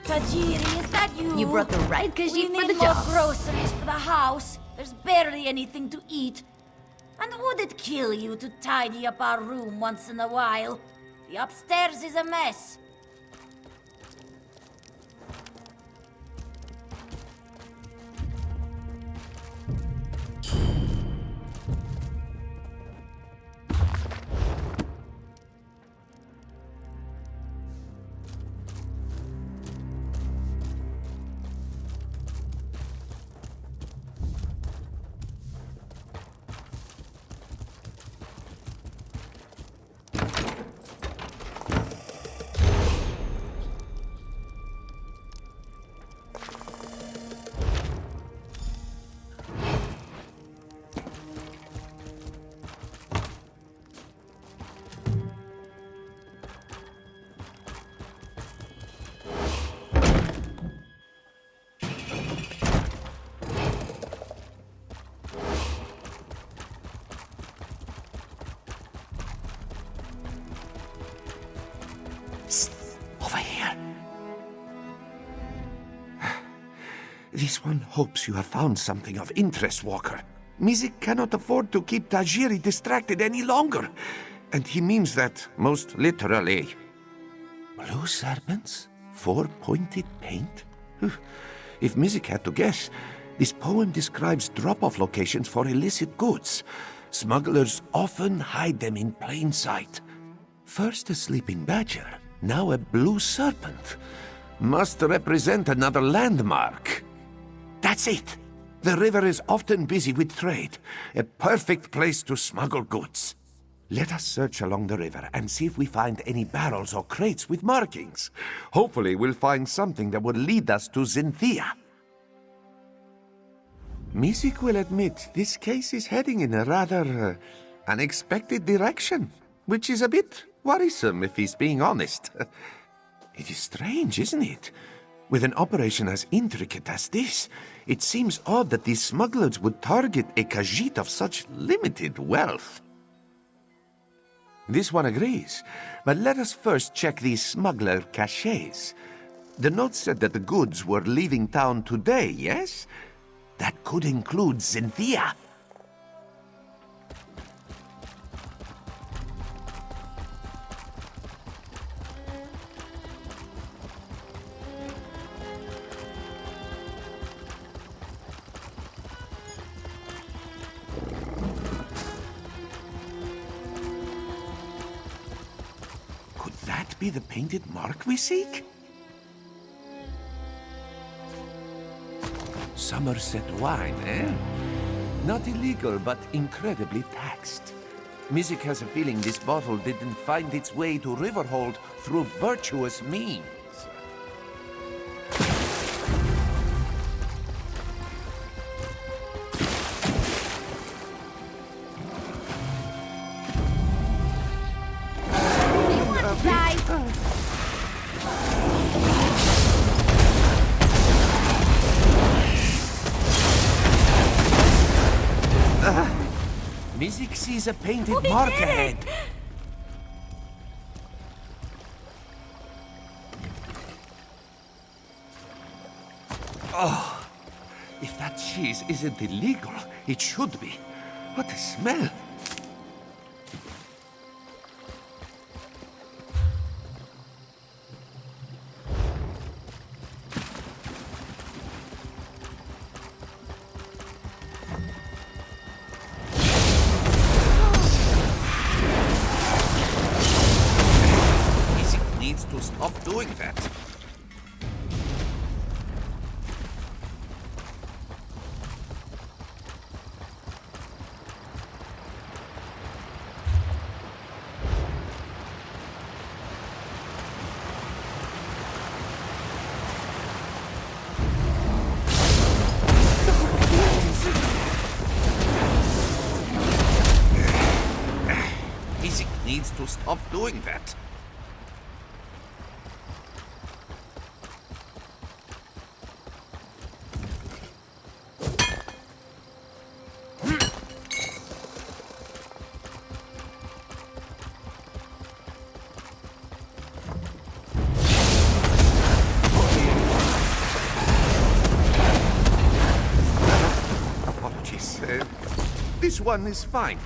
Tajiri, is that you? You brought the right We Khajiit for need the more job. groceries for the house. There's barely anything to eat. And would it kill you to tidy up our room once in a while? The upstairs is a mess. This one hopes you have found something of interest, Walker. Mizik cannot afford to keep Tajiri distracted any longer. And he means that most literally. Blue serpents? 4-pointed paint? If Mizik had to guess, this poem describes drop-off locations for illicit goods. Smugglers often hide them in plain sight. First a sleeping badger, now a blue serpent. Must represent another landmark. That's it! The river is often busy with trade. A perfect place to smuggle goods. Let us search along the river and see if we find any barrels or crates with markings. Hopefully we'll find something that will lead us to Zinthia. Mizik will admit this case is heading in a rather unexpected direction, which is a bit worrisome if he's being honest. It is strange, isn't it? With an operation as intricate as this, it seems odd that these smugglers would target a Khajiit of such limited wealth. This one agrees, but let us first check these smuggler caches. The note said that the goods were leaving town today, yes? That could include Zinthia. Could that be the painted mark we seek? Somerset wine, eh? Not illegal, but incredibly taxed. Mizik has a feeling this bottle didn't find its way to Riverhold through virtuous means. Mizik sees a painted mark ahead. Oh, if that cheese isn't illegal, it should be. What a smell! To stop doing that. Mizik needs to stop doing that. This one is fine.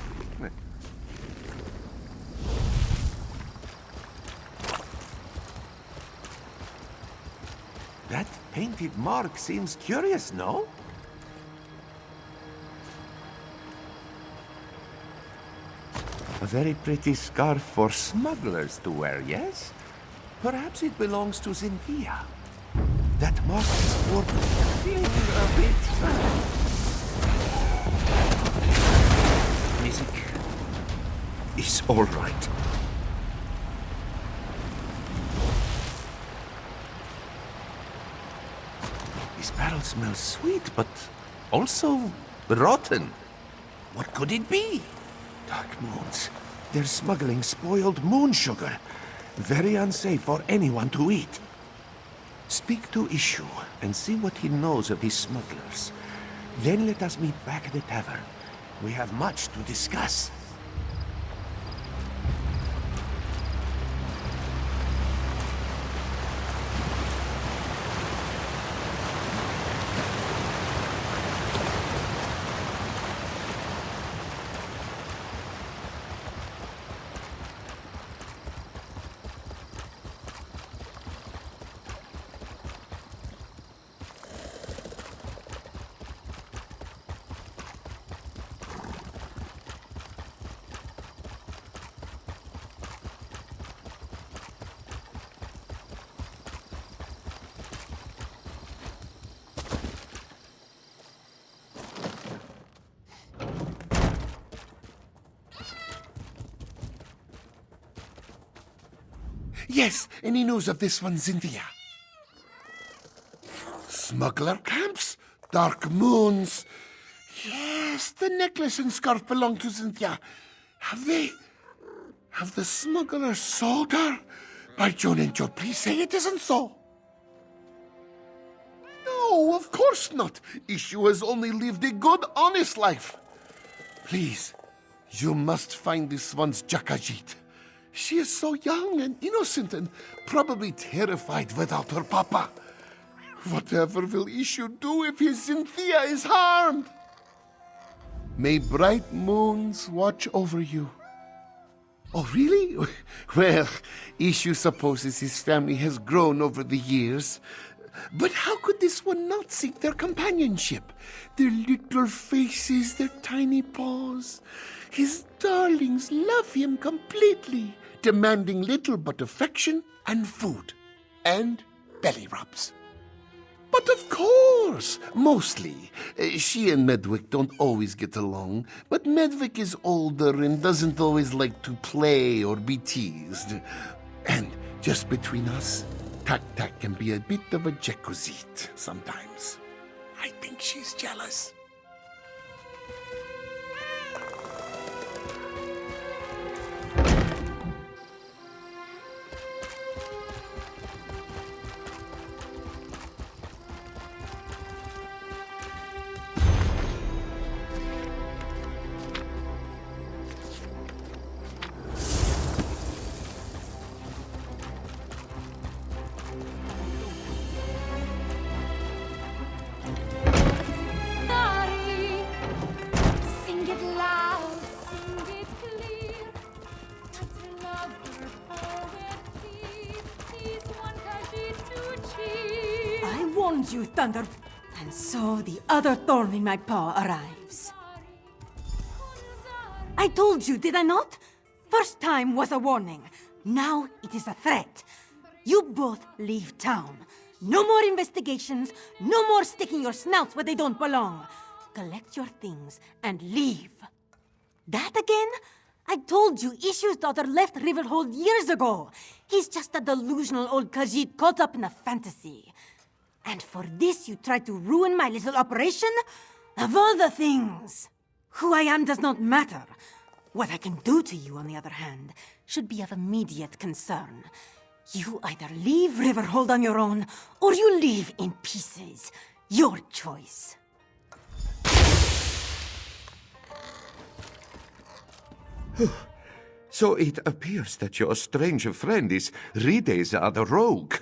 That painted mark seems curious, no? A very pretty scarf for smugglers to wear, yes? Perhaps it belongs to Zinthia. That mark is feeling a bit... Mizik is all right. This barrel smells sweet, but also rotten. What could it be? Dark moons. They're smuggling spoiled moon sugar. Very unsafe for anyone to eat. Speak to Ishu and see what he knows of these smugglers. Then let us meet back at the tavern. We have much to discuss. Yes, any news of this one, Cynthia? Smuggler camps? Dark moons? Yes, the necklace and scarf belong to Cynthia. Have the smugglers sold her? By Joan and Joe, please say it isn't so. No, of course not. Issue has only lived a good, honest life. Please, you must find this one's Jakajit. She is so young and innocent and probably terrified without her papa. Whatever will Issue do if his Cynthia is harmed? May bright moons watch over you. Oh, really? Well, Issue supposes his family has grown over the years. But how could this one not seek their companionship? Their little faces, their tiny paws. His darlings love him completely, demanding little but affection and food. And belly rubs. But of course, mostly. She and Medwick don't always get along, but Medwick is older and doesn't always like to play or be teased. And just between us, Tak can be a bit of a Jekozit sometimes. I think she's jealous. You, Thunder. And so the other thorn in my paw arrives. I told you, did I not? First time was a warning. Now it is a threat. You both leave town. No more investigations. No more sticking your snouts where they don't belong. Collect your things and leave. That again? I told you Issue's daughter left Riverhold years ago. He's just a delusional old Khajiit caught up in a fantasy. And for this you try to ruin my little operation? Of all the things! Who I am does not matter. What I can do to you, on the other hand, should be of immediate concern. You either leave Riverhold on your own, or you leave in pieces. Your choice. So it appears that your strange friend is Rideza the rogue.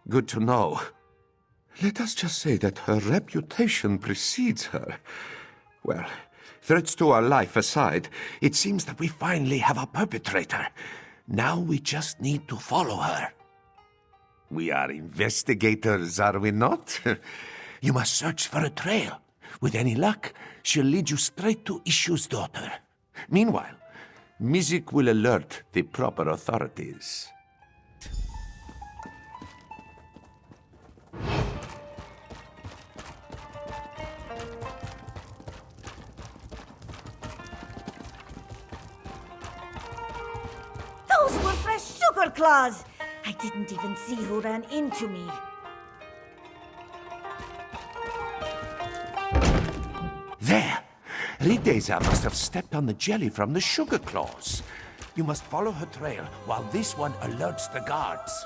Good to know. Let us just say that her reputation precedes her. Well, threats to our life aside, it seems that we finally have a perpetrator. Now we just need to follow her. We are investigators, are we not? You must search for a trail. With any luck, she'll lead you straight to Issue's daughter. Meanwhile, Mizik will alert the proper authorities. Those were fresh sugar claws! I didn't even see who ran into me. There! Rideza must have stepped on the jelly from the sugar claws. You must follow her trail while this one alerts the guards.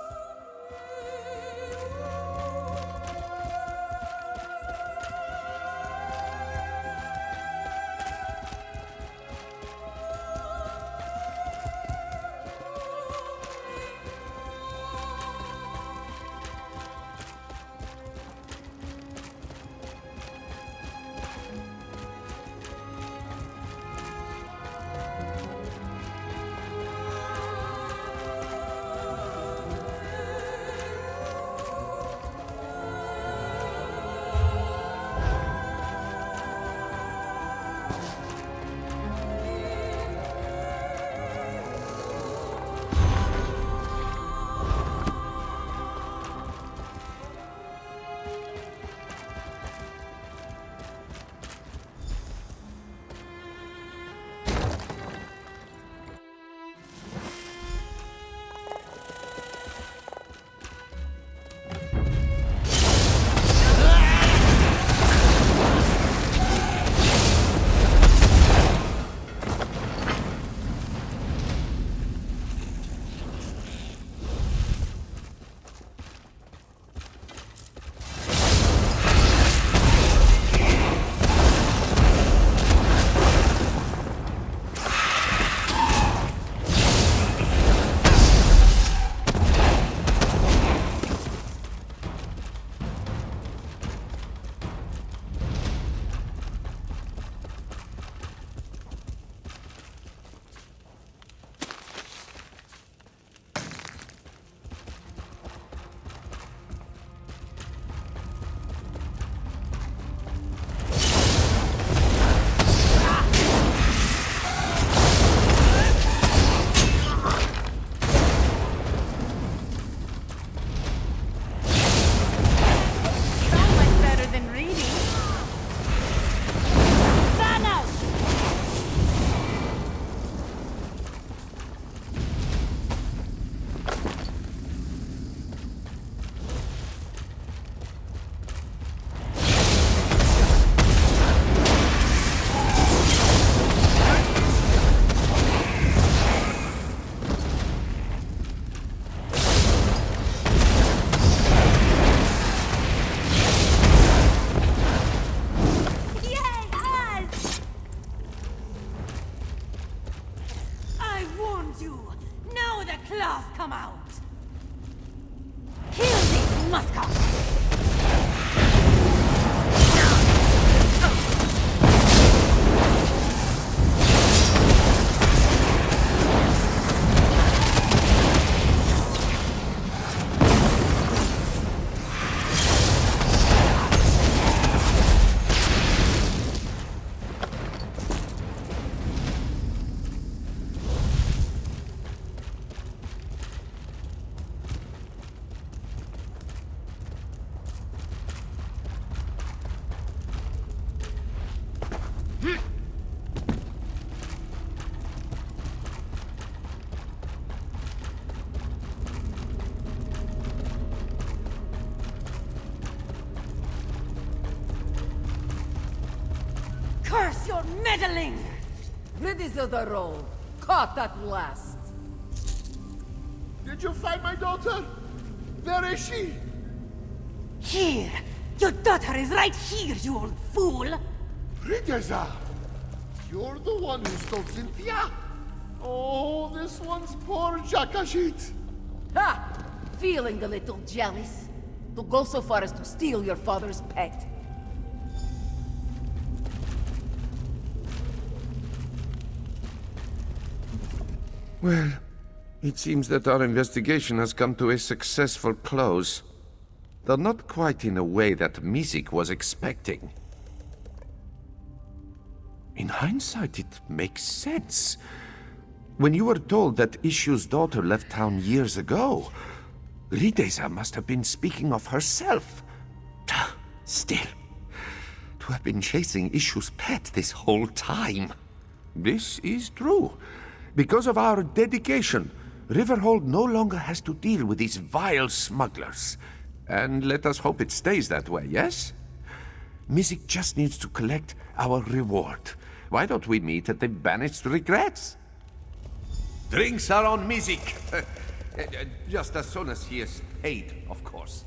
you! Now the claws come out! Kill these muskox! Curse your meddling! Ladies of the road, caught at last. Did you find my daughter? Where is she? Here! Your daughter is right here, you old fool! Riteza! You're the one who stole Cynthia? Oh, this one's poor Jakashit. Ha! Feeling a little jealous? To go so far as to steal your father's pet. Well, it seems that our investigation has come to a successful close. Though not quite in a way that Mizik was expecting. In hindsight, it makes sense. When you were told that Ishu's daughter left town years ago, Rideza must have been speaking of herself. Still, to have been chasing Ishu's pet this whole time. This is true. Because of our dedication, Riverhold no longer has to deal with these vile smugglers. And let us hope it stays that way, yes? Mizik just needs to collect our reward. Why don't we meet at the Banished Regrets? Drinks are on Mizik. Just as soon as he is paid, of course.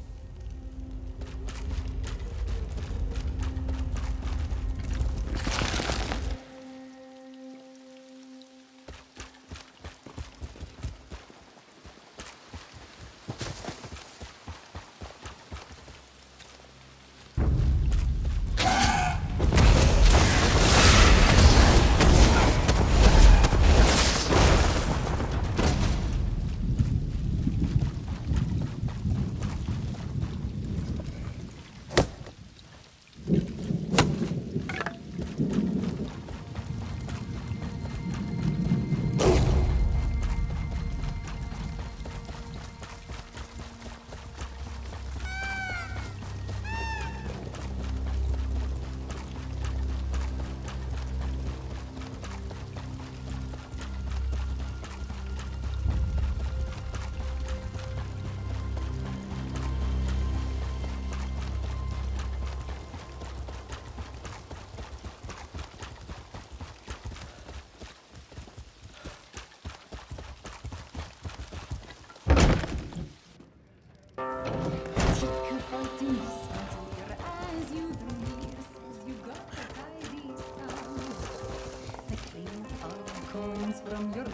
From your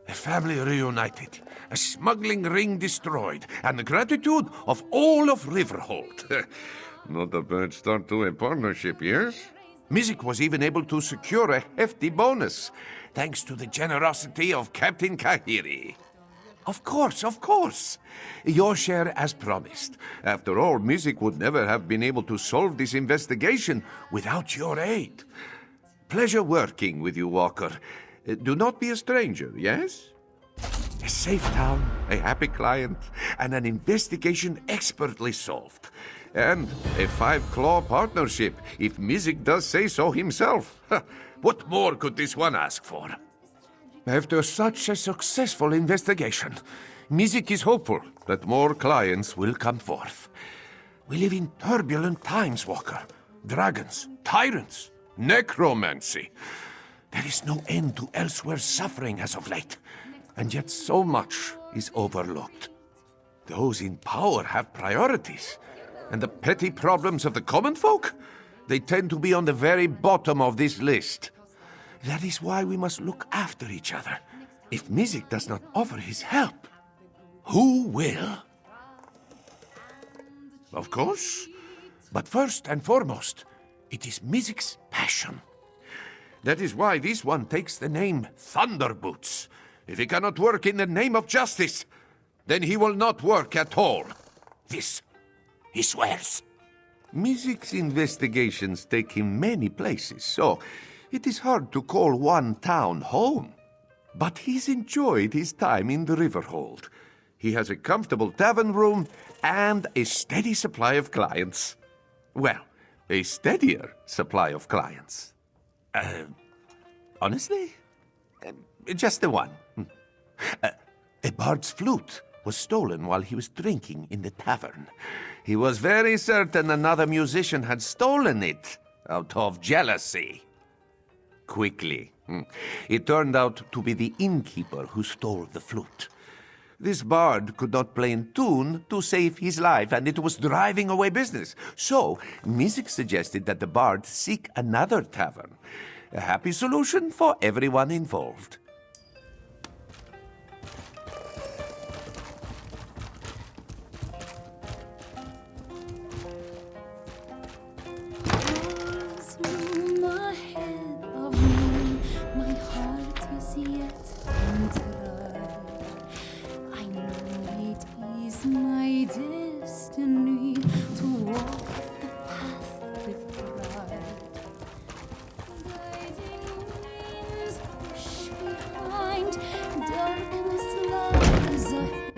A family reunited, a smuggling ring destroyed, and the gratitude of all of Riverhold. Not a bad start to a partnership, yes? Mizik was even able to secure a hefty bonus, thanks to the generosity of Captain Kahiri. Of course. Your share as promised. After all, Mizik would never have been able to solve this investigation without your aid. Pleasure working with you, Walker. Do not be a stranger, yes? A safe town, a happy client, and an investigation expertly solved. And a five-claw partnership, if Mizik does say so himself. What more could this one ask for? After such a successful investigation, Mizik is hopeful that more clients will come forth. We live in turbulent times, Walker. Dragons, tyrants, necromancy. There is no end to Elsewhere's suffering as of late, and yet so much is overlooked. Those in power have priorities, and the petty problems of the common folk? They tend to be on the very bottom of this list. That is why we must look after each other. If Mizik does not offer his help, who will? Of course. But first and foremost, it is Mizik's passion. That is why this one takes the name Thunderboots. If he cannot work in the name of justice, then he will not work at all. This, he swears. Mizik's investigations take him many places, so it is hard to call one town home. But he's enjoyed his time in the Riverhold. He has a comfortable tavern room and a steady supply of clients. Well, a steadier supply of clients. Honestly? Just the one. A bard's flute was stolen while he was drinking in the tavern. He was very certain another musician had stolen it out of jealousy. Quickly, it turned out to be the innkeeper who stole the flute. This bard could not play in tune to save his life, and it was driving away business. So, Mizik suggested that the bard seek another tavern. A happy solution for everyone involved. My destiny to walk the path with pride. Guiding winds push behind, darkness lies ahead.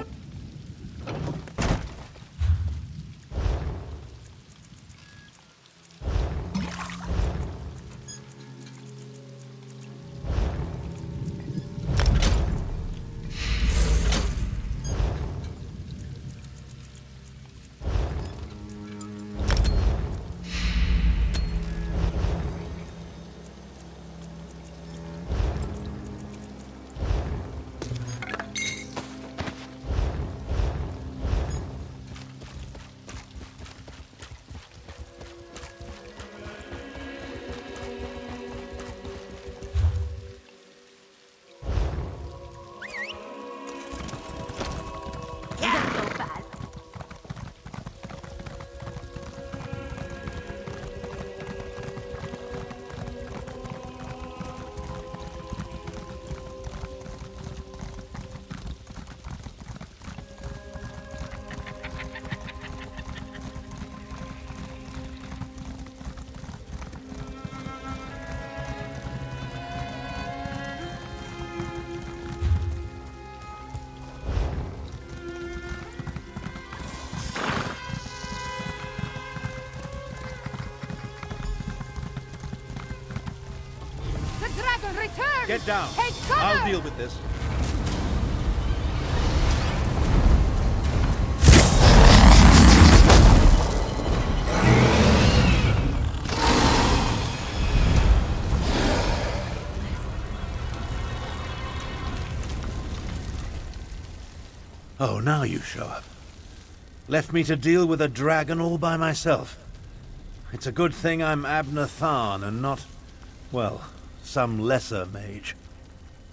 Return! Get down. Take cover! I'll deal with this. Oh, now you show up. Left me to deal with a dragon all by myself. It's a good thing I'm Abner Tharn and not, well, some lesser mage.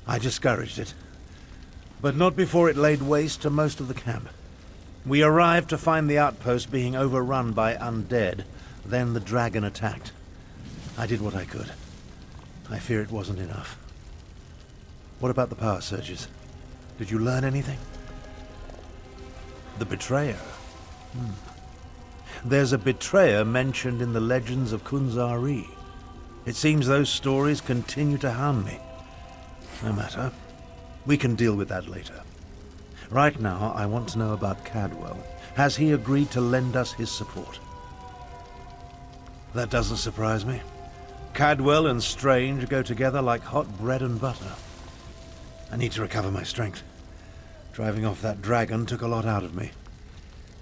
I discouraged it, but not before it laid waste to most of the camp. We arrived to find the outpost being overrun by undead, then the dragon attacked. I did what I could. I fear it wasn't enough. What about the power surges? Did you learn anything? The betrayer. There's a betrayer mentioned in the legends of Kunzari. It seems those stories continue to hound me. No matter. We can deal with that later. Right now, I want to know about Cadwell. Has he agreed to lend us his support? That doesn't surprise me. Cadwell and Strange go together like hot bread and butter. I need to recover my strength. Driving off that dragon took a lot out of me.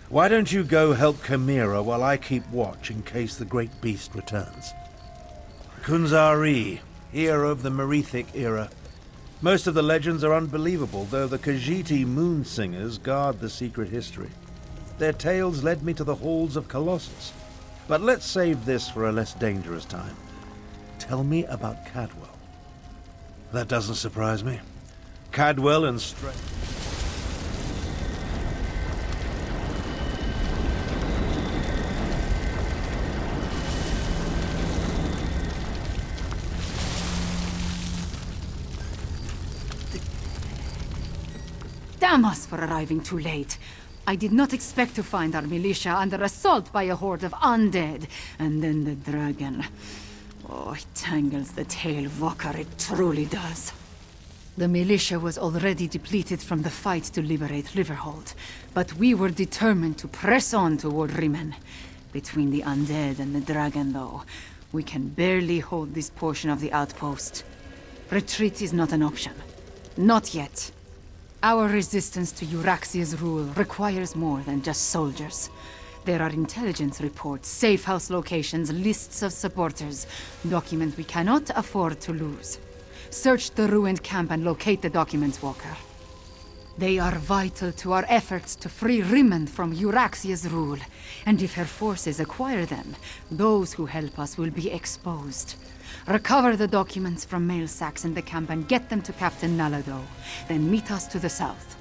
Why don't you go help Chimera while I keep watch in case the great beast returns? Kunzari, hero of the Merethic era. Most of the legends are unbelievable, though the Khajiiti moon singers guard the secret history. Their tales led me to the halls of Colossus. But let's save this for a less dangerous time. Tell me about Cadwell. That doesn't surprise me. Cadwell and Damn us for arriving too late. I did not expect to find our militia under assault by a horde of undead. And then the dragon. Oh, it tangles the tail, Walker, it truly does. The militia was already depleted from the fight to liberate Riverhold, but we were determined to press on toward Rimen. Between the undead and the dragon, though, we can barely hold this portion of the outpost. Retreat is not an option. Not yet. Our resistance to Euraxia's rule requires more than just soldiers. There are intelligence reports, safe house locations, lists of supporters, documents we cannot afford to lose. Search the ruined camp and locate the documents, Walker. They are vital to our efforts to free Rimen from Euraxia's rule. And if her forces acquire them, those who help us will be exposed. Recover the documents from mail sacks in the camp and get them to Captain Nalado. Then meet us to the south.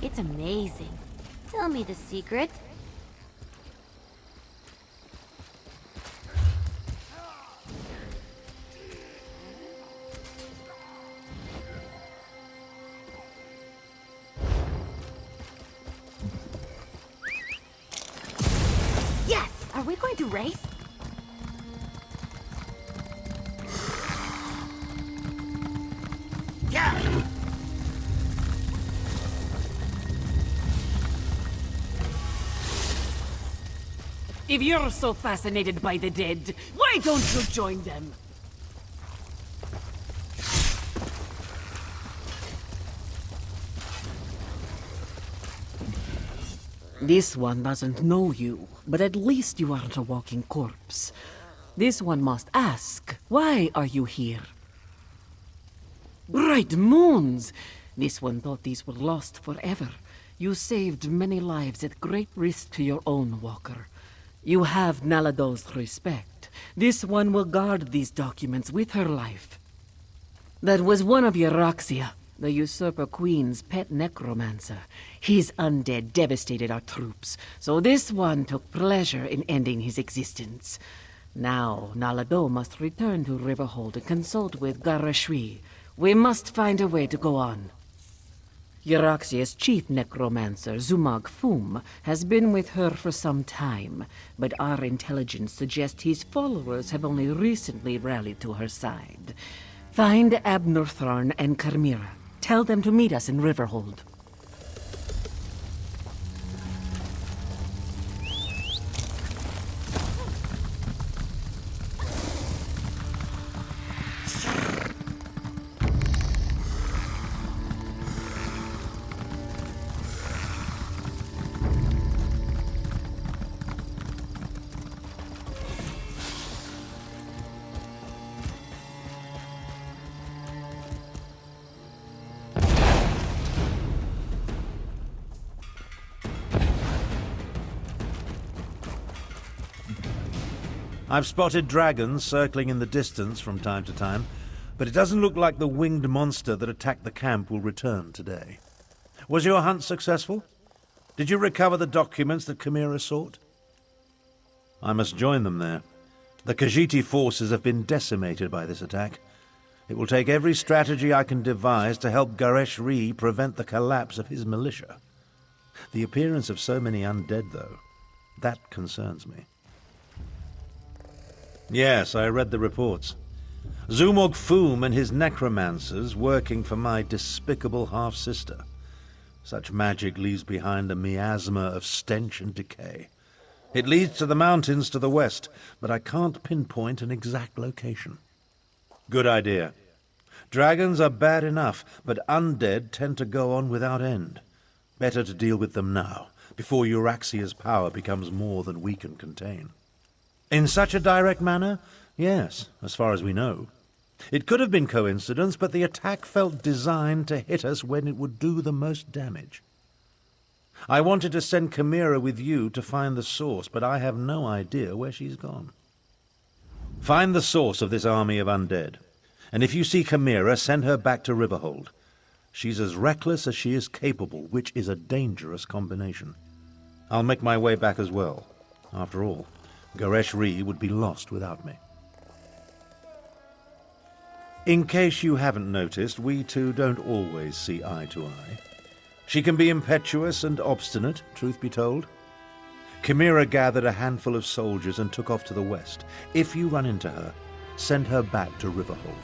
It's amazing. Tell me the secret. time to race. If you're so fascinated by the dead, why don't you join them? This one doesn't know you, but at least you aren't a walking corpse. This one must ask, why are you here? Bright moons! This one thought these were lost forever. You saved many lives at great risk to your own walker. You have Nalado's respect. This one will guard these documents with her life. That was one of Euroxia, the usurper queen's pet necromancer. His undead devastated our troops, so this one took pleasure in ending his existence. Now, Nalado must return to Riverhold and consult with Garashri. We must find a way to go on. Euroxia's chief necromancer, Zumag Fum, has been with her for some time, but our intelligence suggests his followers have only recently rallied to her side. Find Abnortharn and Carmira. Tell them to meet us in Riverhold. I've spotted dragons circling in the distance from time to time, but it doesn't look like the winged monster that attacked the camp will return today. Was your hunt successful? Did you recover the documents that Chimera sought? I must join them there. The Khajiit forces have been decimated by this attack. It will take every strategy I can devise to help Garesh-Ri prevent the collapse of his militia. The appearance of so many undead, though, that concerns me. Yes, I read the reports. Zumog Fum and his necromancers working for my despicable half-sister. Such magic leaves behind a miasma of stench and decay. It leads to the mountains to the west, but I can't pinpoint an exact location. Good idea. Dragons are bad enough, but undead tend to go on without end. Better to deal with them now, before Euraxia's power becomes more than we can contain. In such a direct manner? Yes, as far as we know. It could have been coincidence, but the attack felt designed to hit us when it would do the most damage. I wanted to send Chimera with you to find the source, but I have no idea where she's gone. Find the source of this army of undead, and if you see Chimera, send her back to Riverhold. She's as reckless as she is capable, which is a dangerous combination. I'll make my way back as well. After all, Garesh-Ri would be lost without me. In case you haven't noticed, we two don't always see eye to eye. She can be impetuous and obstinate, truth be told. Chimera gathered a handful of soldiers and took off to the west. If you run into her, send her back to Riverhold.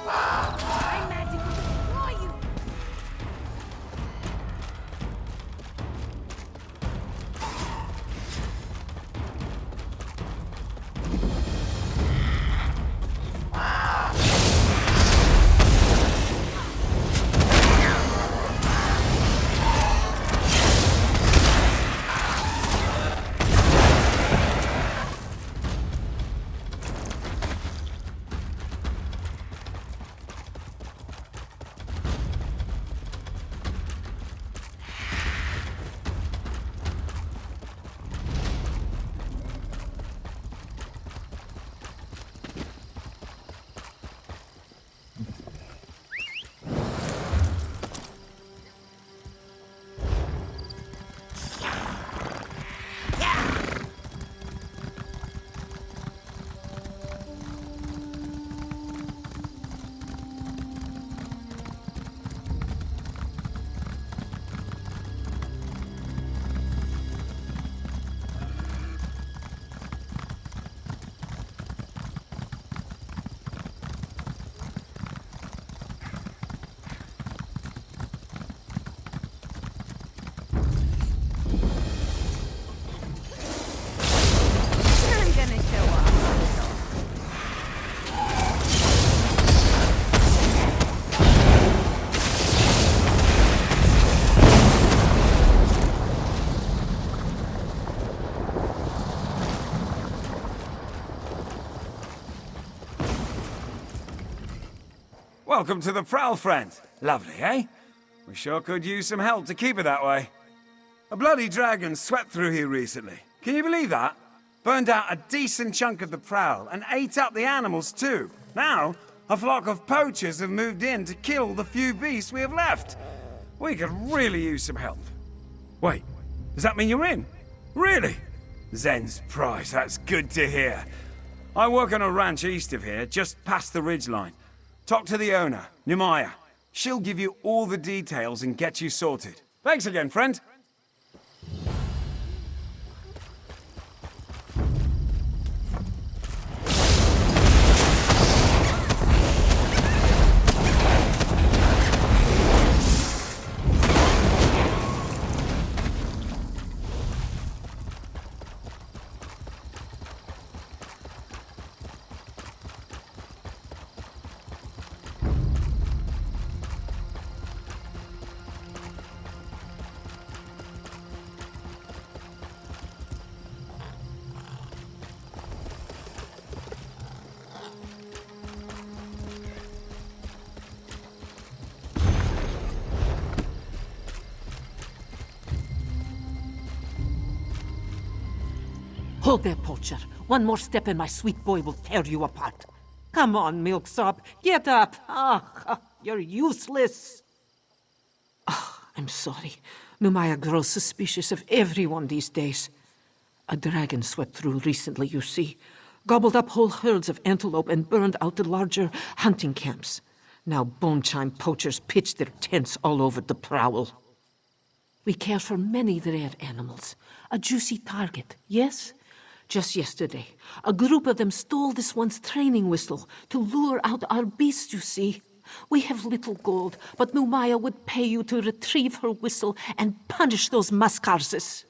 My magic will destroy you! Welcome to the Prowl, friend. Lovely, eh? We sure could use some help to keep it that way. A bloody dragon swept through here recently. Can you believe that? Burned out a decent chunk of the Prowl and ate up the animals too. Now, a flock of poachers have moved in to kill the few beasts we have left. We could really use some help. Wait, does that mean you're in? Really? Zen's prize, that's good to hear. I work on a ranch east of here, just past the ridgeline. Talk to the owner, Numaya. She'll give you all the details and get you sorted. Thanks again, friend. Hold there, poacher. One more step and my sweet boy will tear you apart. Come on, Milksop. Get up. You're useless. I'm sorry. Numaya grows suspicious of everyone these days. A dragon swept through recently, you see. Gobbled up whole herds of antelope and burned out the larger hunting camps. Now bone-chime poachers pitch their tents all over the Prowl. We care for many rare animals. A juicy target, yes? Just yesterday, a group of them stole this one's training whistle to lure out our beasts, you see. We have little gold, but Numaya would pay you to retrieve her whistle and punish those mascarses.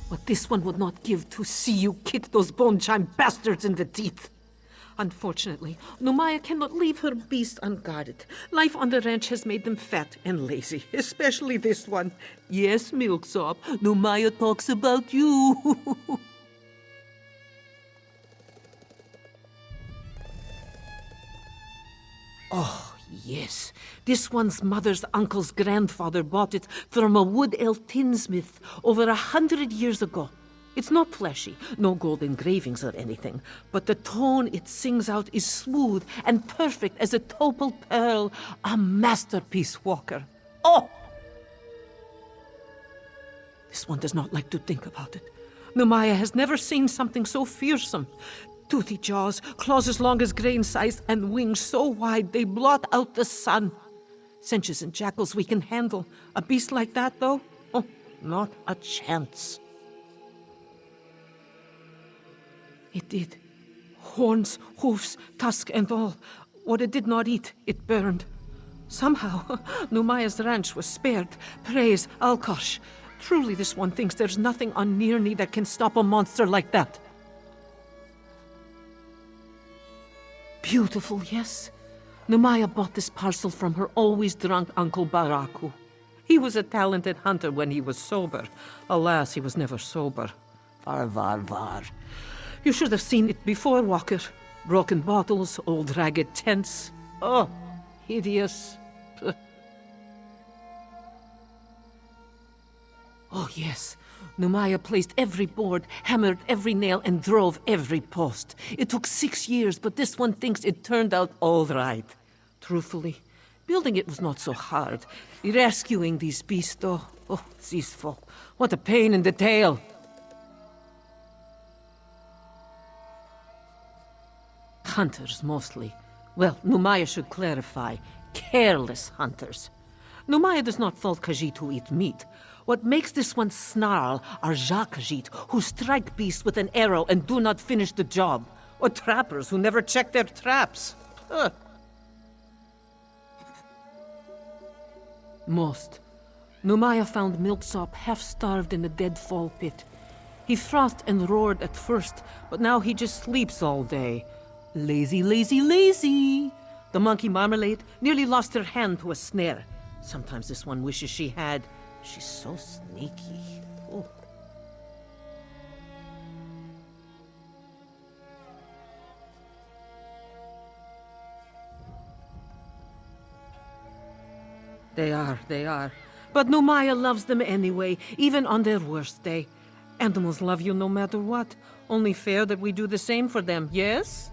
What this one would not give to see you kick those bone-chime bastards in the teeth. Unfortunately, Numaya cannot leave her beast unguarded. Life on the ranch has made them fat and lazy, especially this one. Yes, Milksop, Numaya talks about you. Oh, yes. This one's mother's uncle's grandfather bought it from a wood elf tinsmith over 100 years ago. It's not fleshy, no gold engravings or anything, but the tone it sings out is smooth and perfect as a topal pearl, a masterpiece, Walker. Oh! This one does not like to think about it. Numaya has never seen something so fearsome. Toothy jaws, claws as long as grain size, and wings so wide they blot out the sun. Cinches and jackals we can handle. A beast like that, though? Oh, not a chance. It did. Horns, hoofs, tusk, and all. What it did not eat, it burned. Somehow, Numaya's ranch was spared. Praise Alkosh. Truly, this one thinks there's nothing on Nirni that can stop a monster like that. Beautiful, yes? Numaya bought this parcel from her always drunk Uncle Baraku. He was a talented hunter when he was sober. Alas, he was never sober. Var. You should have seen it before, Walker. Broken bottles, old ragged tents. Oh, hideous. Oh, yes. Numaya placed every board, hammered every nail, and drove every post. It took 6 years, but this one thinks it turned out all right. Truthfully, building it was not so hard. Rescuing these beasts, though, oh, Zisfo, what a pain in the tail. Hunters, mostly. Well, Numaya should clarify. Careless hunters. Numaya does not fault Khajiit who eat meat. What makes this one snarl are Khajiit who strike beasts with an arrow and do not finish the job. Or trappers who never check their traps. Ugh. Most. Numaya found Milksop half-starved in a deadfall pit. He frothed and roared at first, but now he just sleeps all day. Lazy, lazy, lazy! The monkey Marmalade nearly lost her hand to a snare. Sometimes this one wishes she had. She's so sneaky. Oh. They are. But Numaya loves them anyway, even on their worst day. Animals love you no matter what. Only fair that we do the same for them, yes?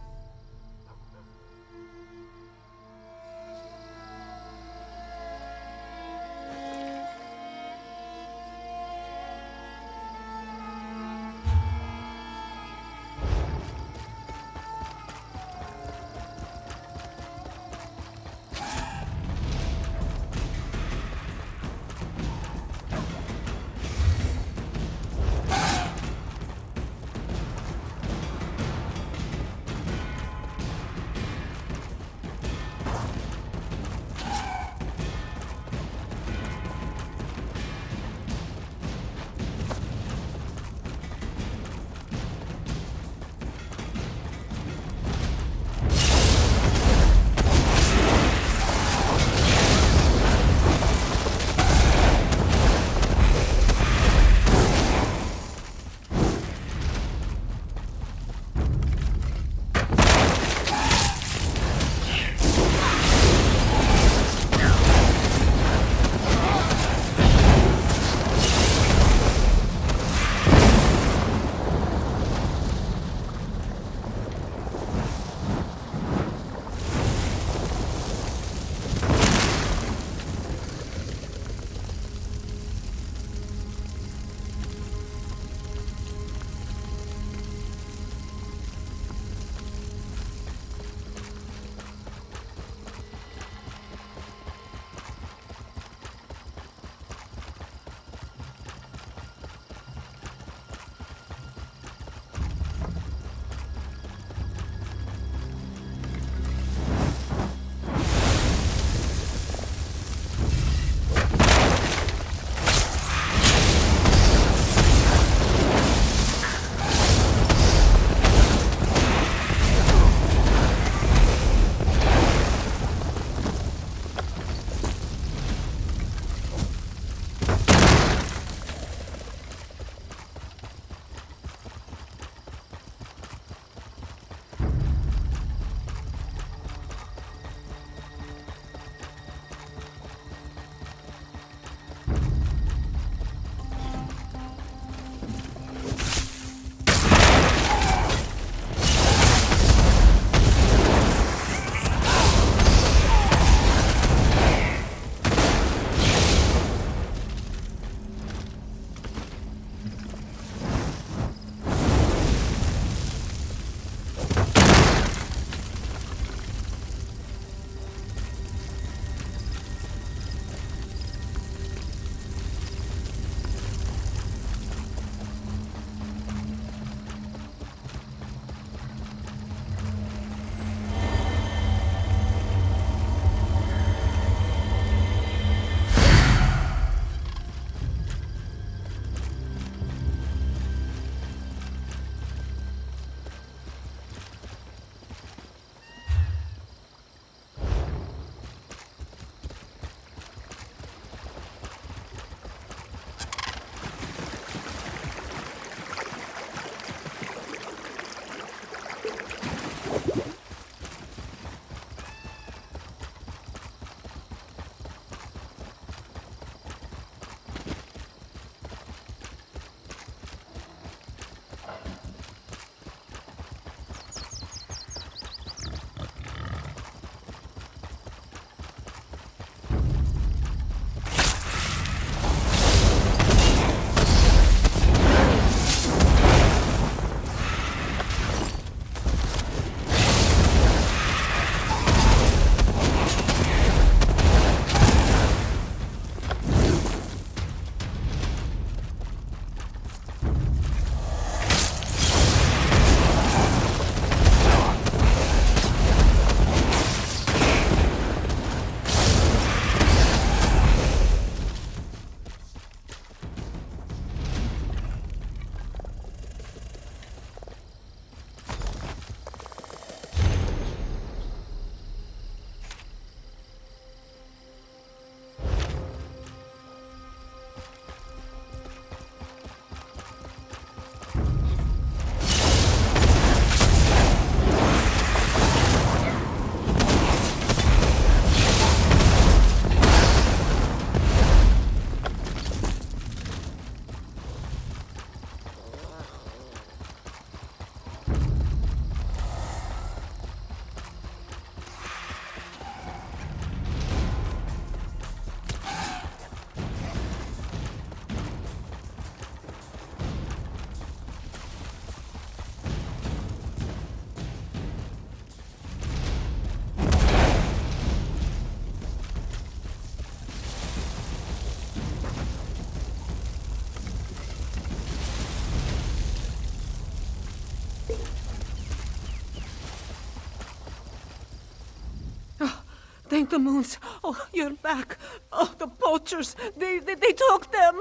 Thank the moons. Oh, you're back. Oh, the poachers. They took them.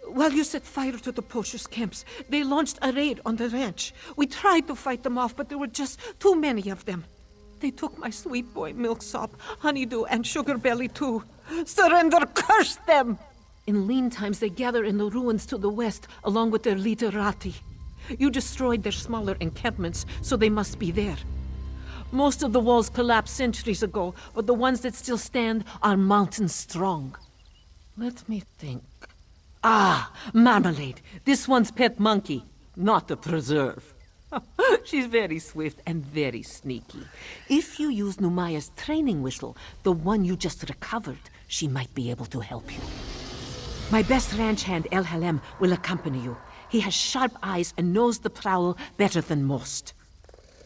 While you set fire to the poachers' camps, they launched a raid on the ranch. We tried to fight them off, but there were just too many of them. They took my sweet boy Milksop, Honeydew, and Sugar Belly too. Surrender, curse them! In lean times, they gather in the ruins to the west, along with their literati. You destroyed their smaller encampments, so they must be there. Most of the walls collapsed centuries ago, but the ones that still stand are mountain strong. Let me think. Ah, Marmalade. This one's pet monkey, not a preserve. She's very swift and very sneaky. If you use Numaya's training whistle, the one you just recovered, she might be able to help you. My best ranch hand, El Halem, will accompany you. He has sharp eyes and knows the prowl better than most.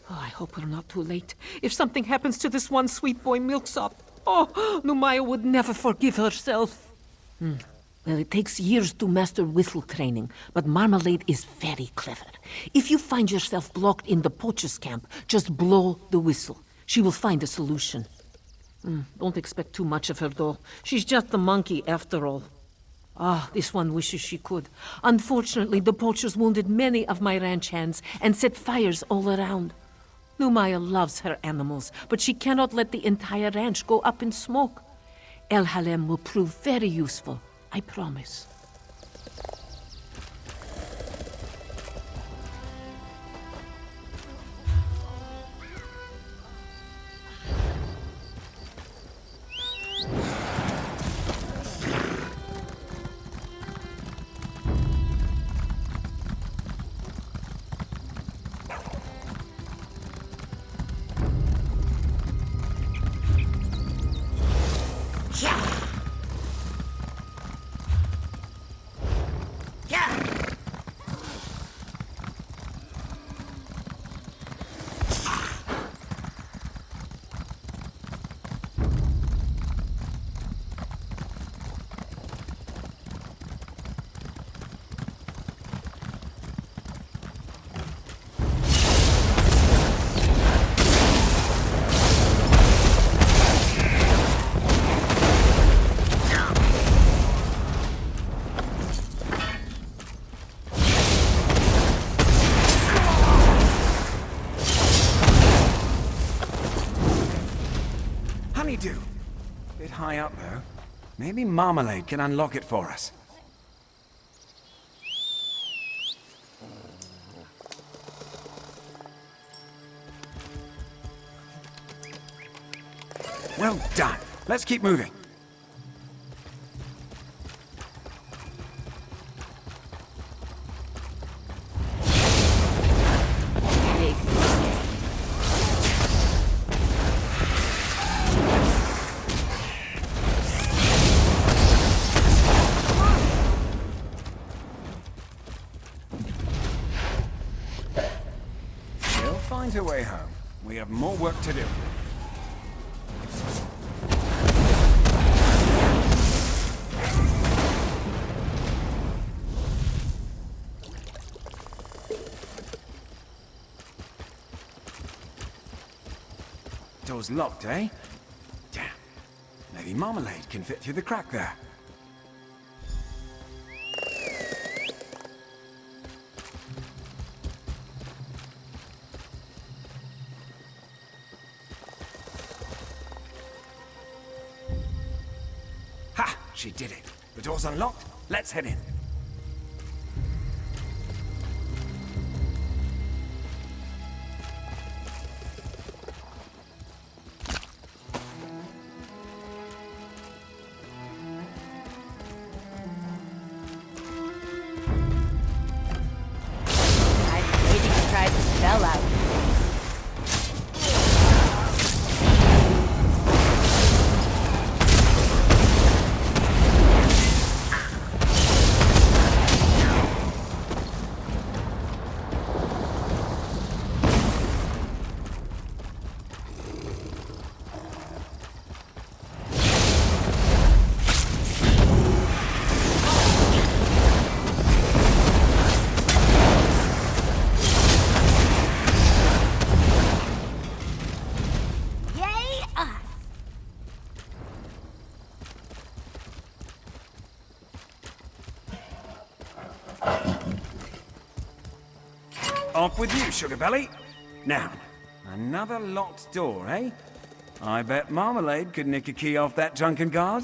Oh, I hope we're not too late. If something happens to this one sweet boy Milksop, oh, Numaya would never forgive herself. Well, it takes years to master whistle training, but Marmalade is very clever. If you find yourself blocked in the poacher's camp, just blow the whistle. She will find a solution. Don't expect too much of her, though. She's just a monkey, after all. Ah, this one wishes she could. Unfortunately, the poachers wounded many of my ranch hands and set fires all around. Numaya loves her animals, but she cannot let the entire ranch go up in smoke. El Halem will prove very useful, I promise. Honeydew. Bit high up, though. Maybe Marmalade can unlock it for us. Well done. Let's keep moving. Find a way home. We have more work to do. Door's locked, eh? Damn. Maybe Marmalade can fit through the crack there. She did it. The door's unlocked. Let's head in. I'm waiting to try the spell out. Off with you, Sugar Belly. Now, another locked door, eh? I bet Marmalade could nick a key off that drunken guard.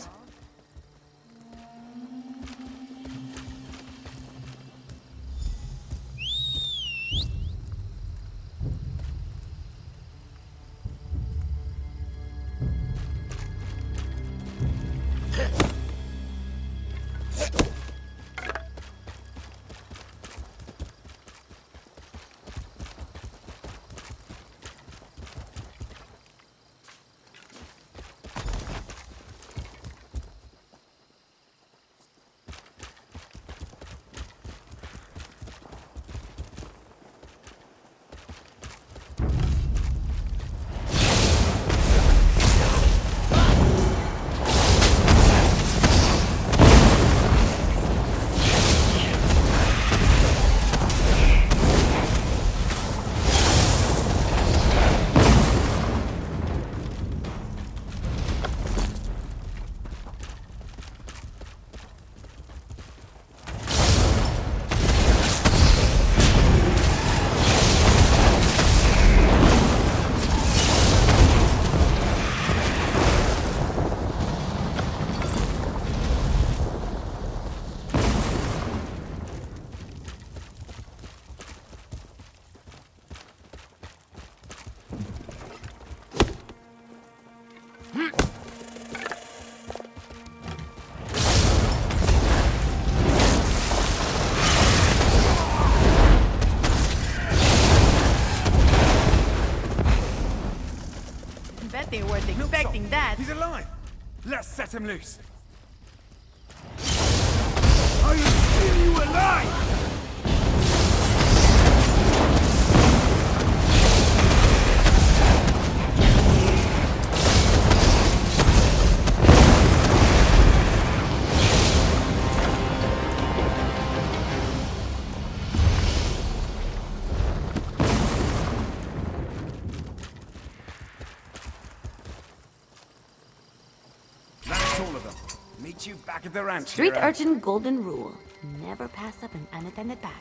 They weren't expecting that. He's alive! Let's set him loose! I will skin you alive! All of them. Meet you back at the ranch. Street hero. urchin golden rule. Never pass up an unattended bag.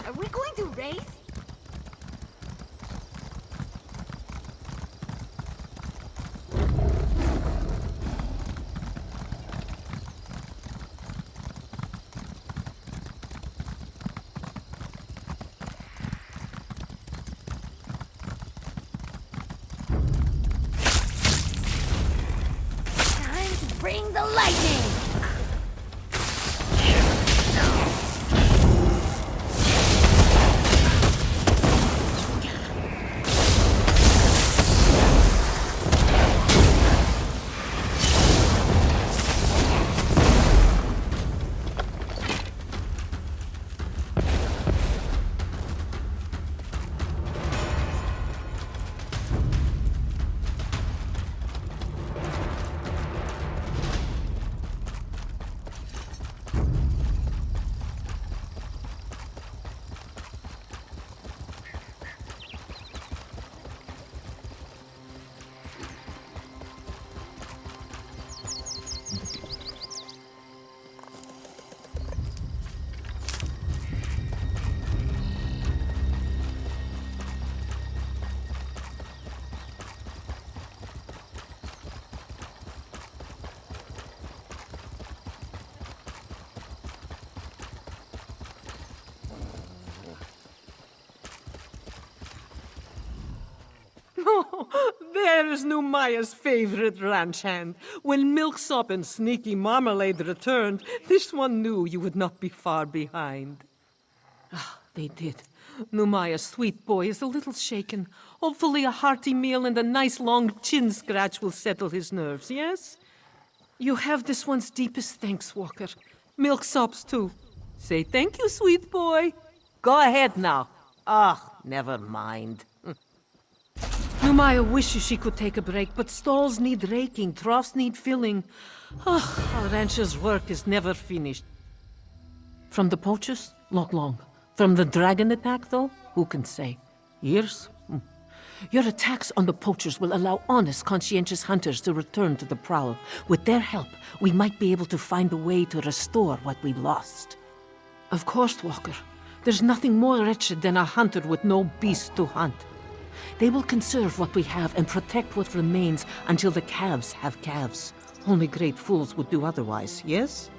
Are we going to race? Time to bring the lightning! There's Numaya's favorite ranch hand. When Milksop and Sneaky Marmalade returned, this one knew you would not be far behind. Ah, they did. Numaya's sweet boy is a little shaken. Hopefully a hearty meal and a nice long chin scratch will settle his nerves, yes? You have this one's deepest thanks, Walker. Milksop's too. Say thank you, sweet boy. Go ahead now. Ah, never mind. Numaya wishes she could take a break, but stalls need raking, troughs need filling. Our rancher's work is never finished. From the poachers? Not long. From the dragon attack, though? Who can say? Years? Your attacks on the poachers will allow honest, conscientious hunters to return to the prowl. With their help, we might be able to find a way to restore what we lost. Of course, Walker. There's nothing more wretched than a hunter with no beast to hunt. They will conserve what we have and protect what remains until the calves have calves. Only great fools would do otherwise, yes?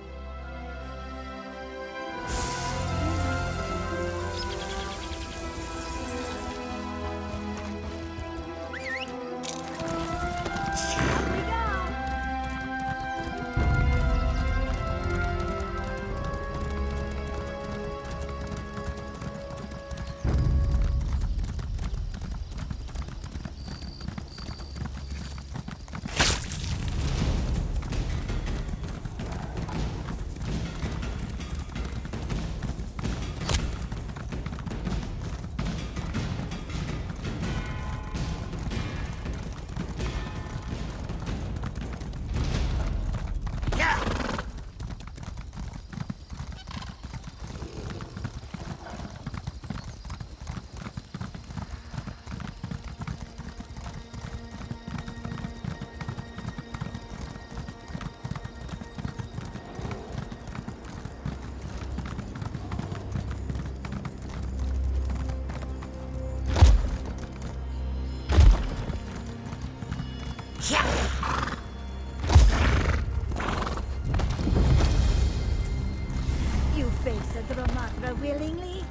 You face a Dramatra willingly?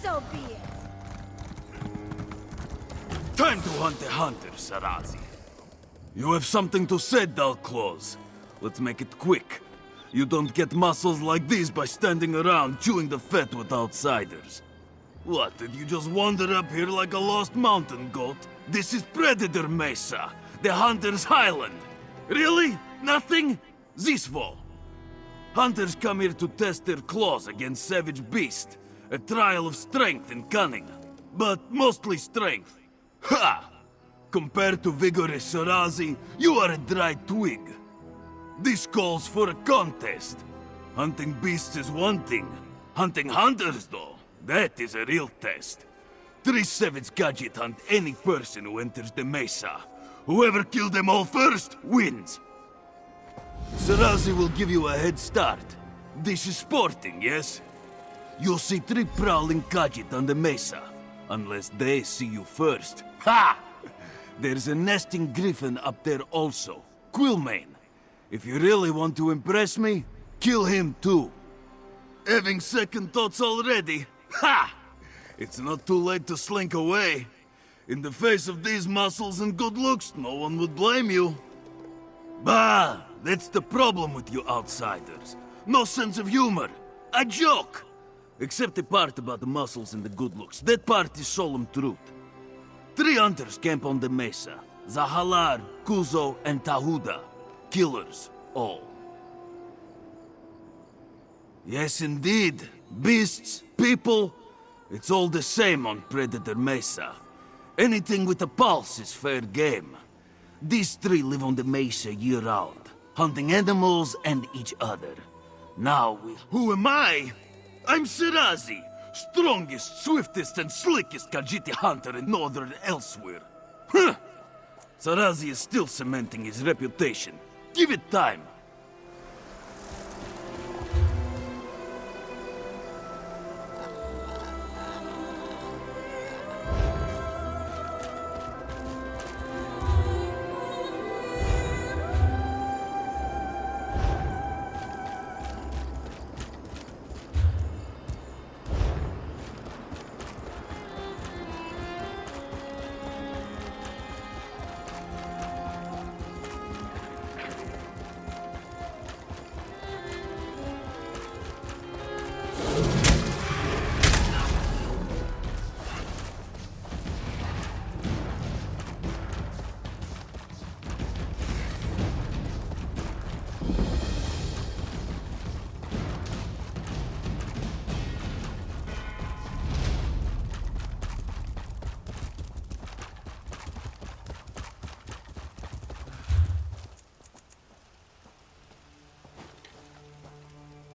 So be it. Time to hunt the hunter, Sarazi. You have something to say, dull claws. Let's make it quick. You don't get muscles like these by standing around chewing the fat with outsiders. What, did you just wander up here like a lost mountain goat? This is Predator Mesa, the Hunter's Highland. Really? Nothing? Zisvo. Hunters come here to test their claws against savage beasts. A trial of strength and cunning. But mostly strength. Ha! Compared to vigorous Sarazi, you are a dry twig. This calls for a contest. Hunting beasts is one thing. Hunting hunters, though, that is a real test. 3 savage gadget hunt any person who enters the mesa. Whoever killed them all first, wins. Sarazi will give you a head start. This is sporting, yes? You'll see 3 prowling gadget on the mesa. Unless they see you first. Ha! There's a nesting griffin up there also. Quillmane. If you really want to impress me, kill him too. Having second thoughts already? Ha! It's not too late to slink away. In the face of these muscles and good looks, no one would blame you. Bah! That's the problem with you outsiders. No sense of humor. A joke! Except the part about the muscles and the good looks. That part is solemn truth. 3 hunters camp on the mesa. Zahalar, Kuzo, and Tahuda. Killers, all. Yes, indeed. Beasts, people, it's all the same on Predator Mesa. Anything with a pulse is fair game. These 3 live on the mesa year-round, hunting animals and each other. Now we... Who am I? I'm Sarazi, strongest, swiftest, and slickest Khajiit hunter in northern elsewhere. Huh! Sarazi is still cementing his reputation. Give it time.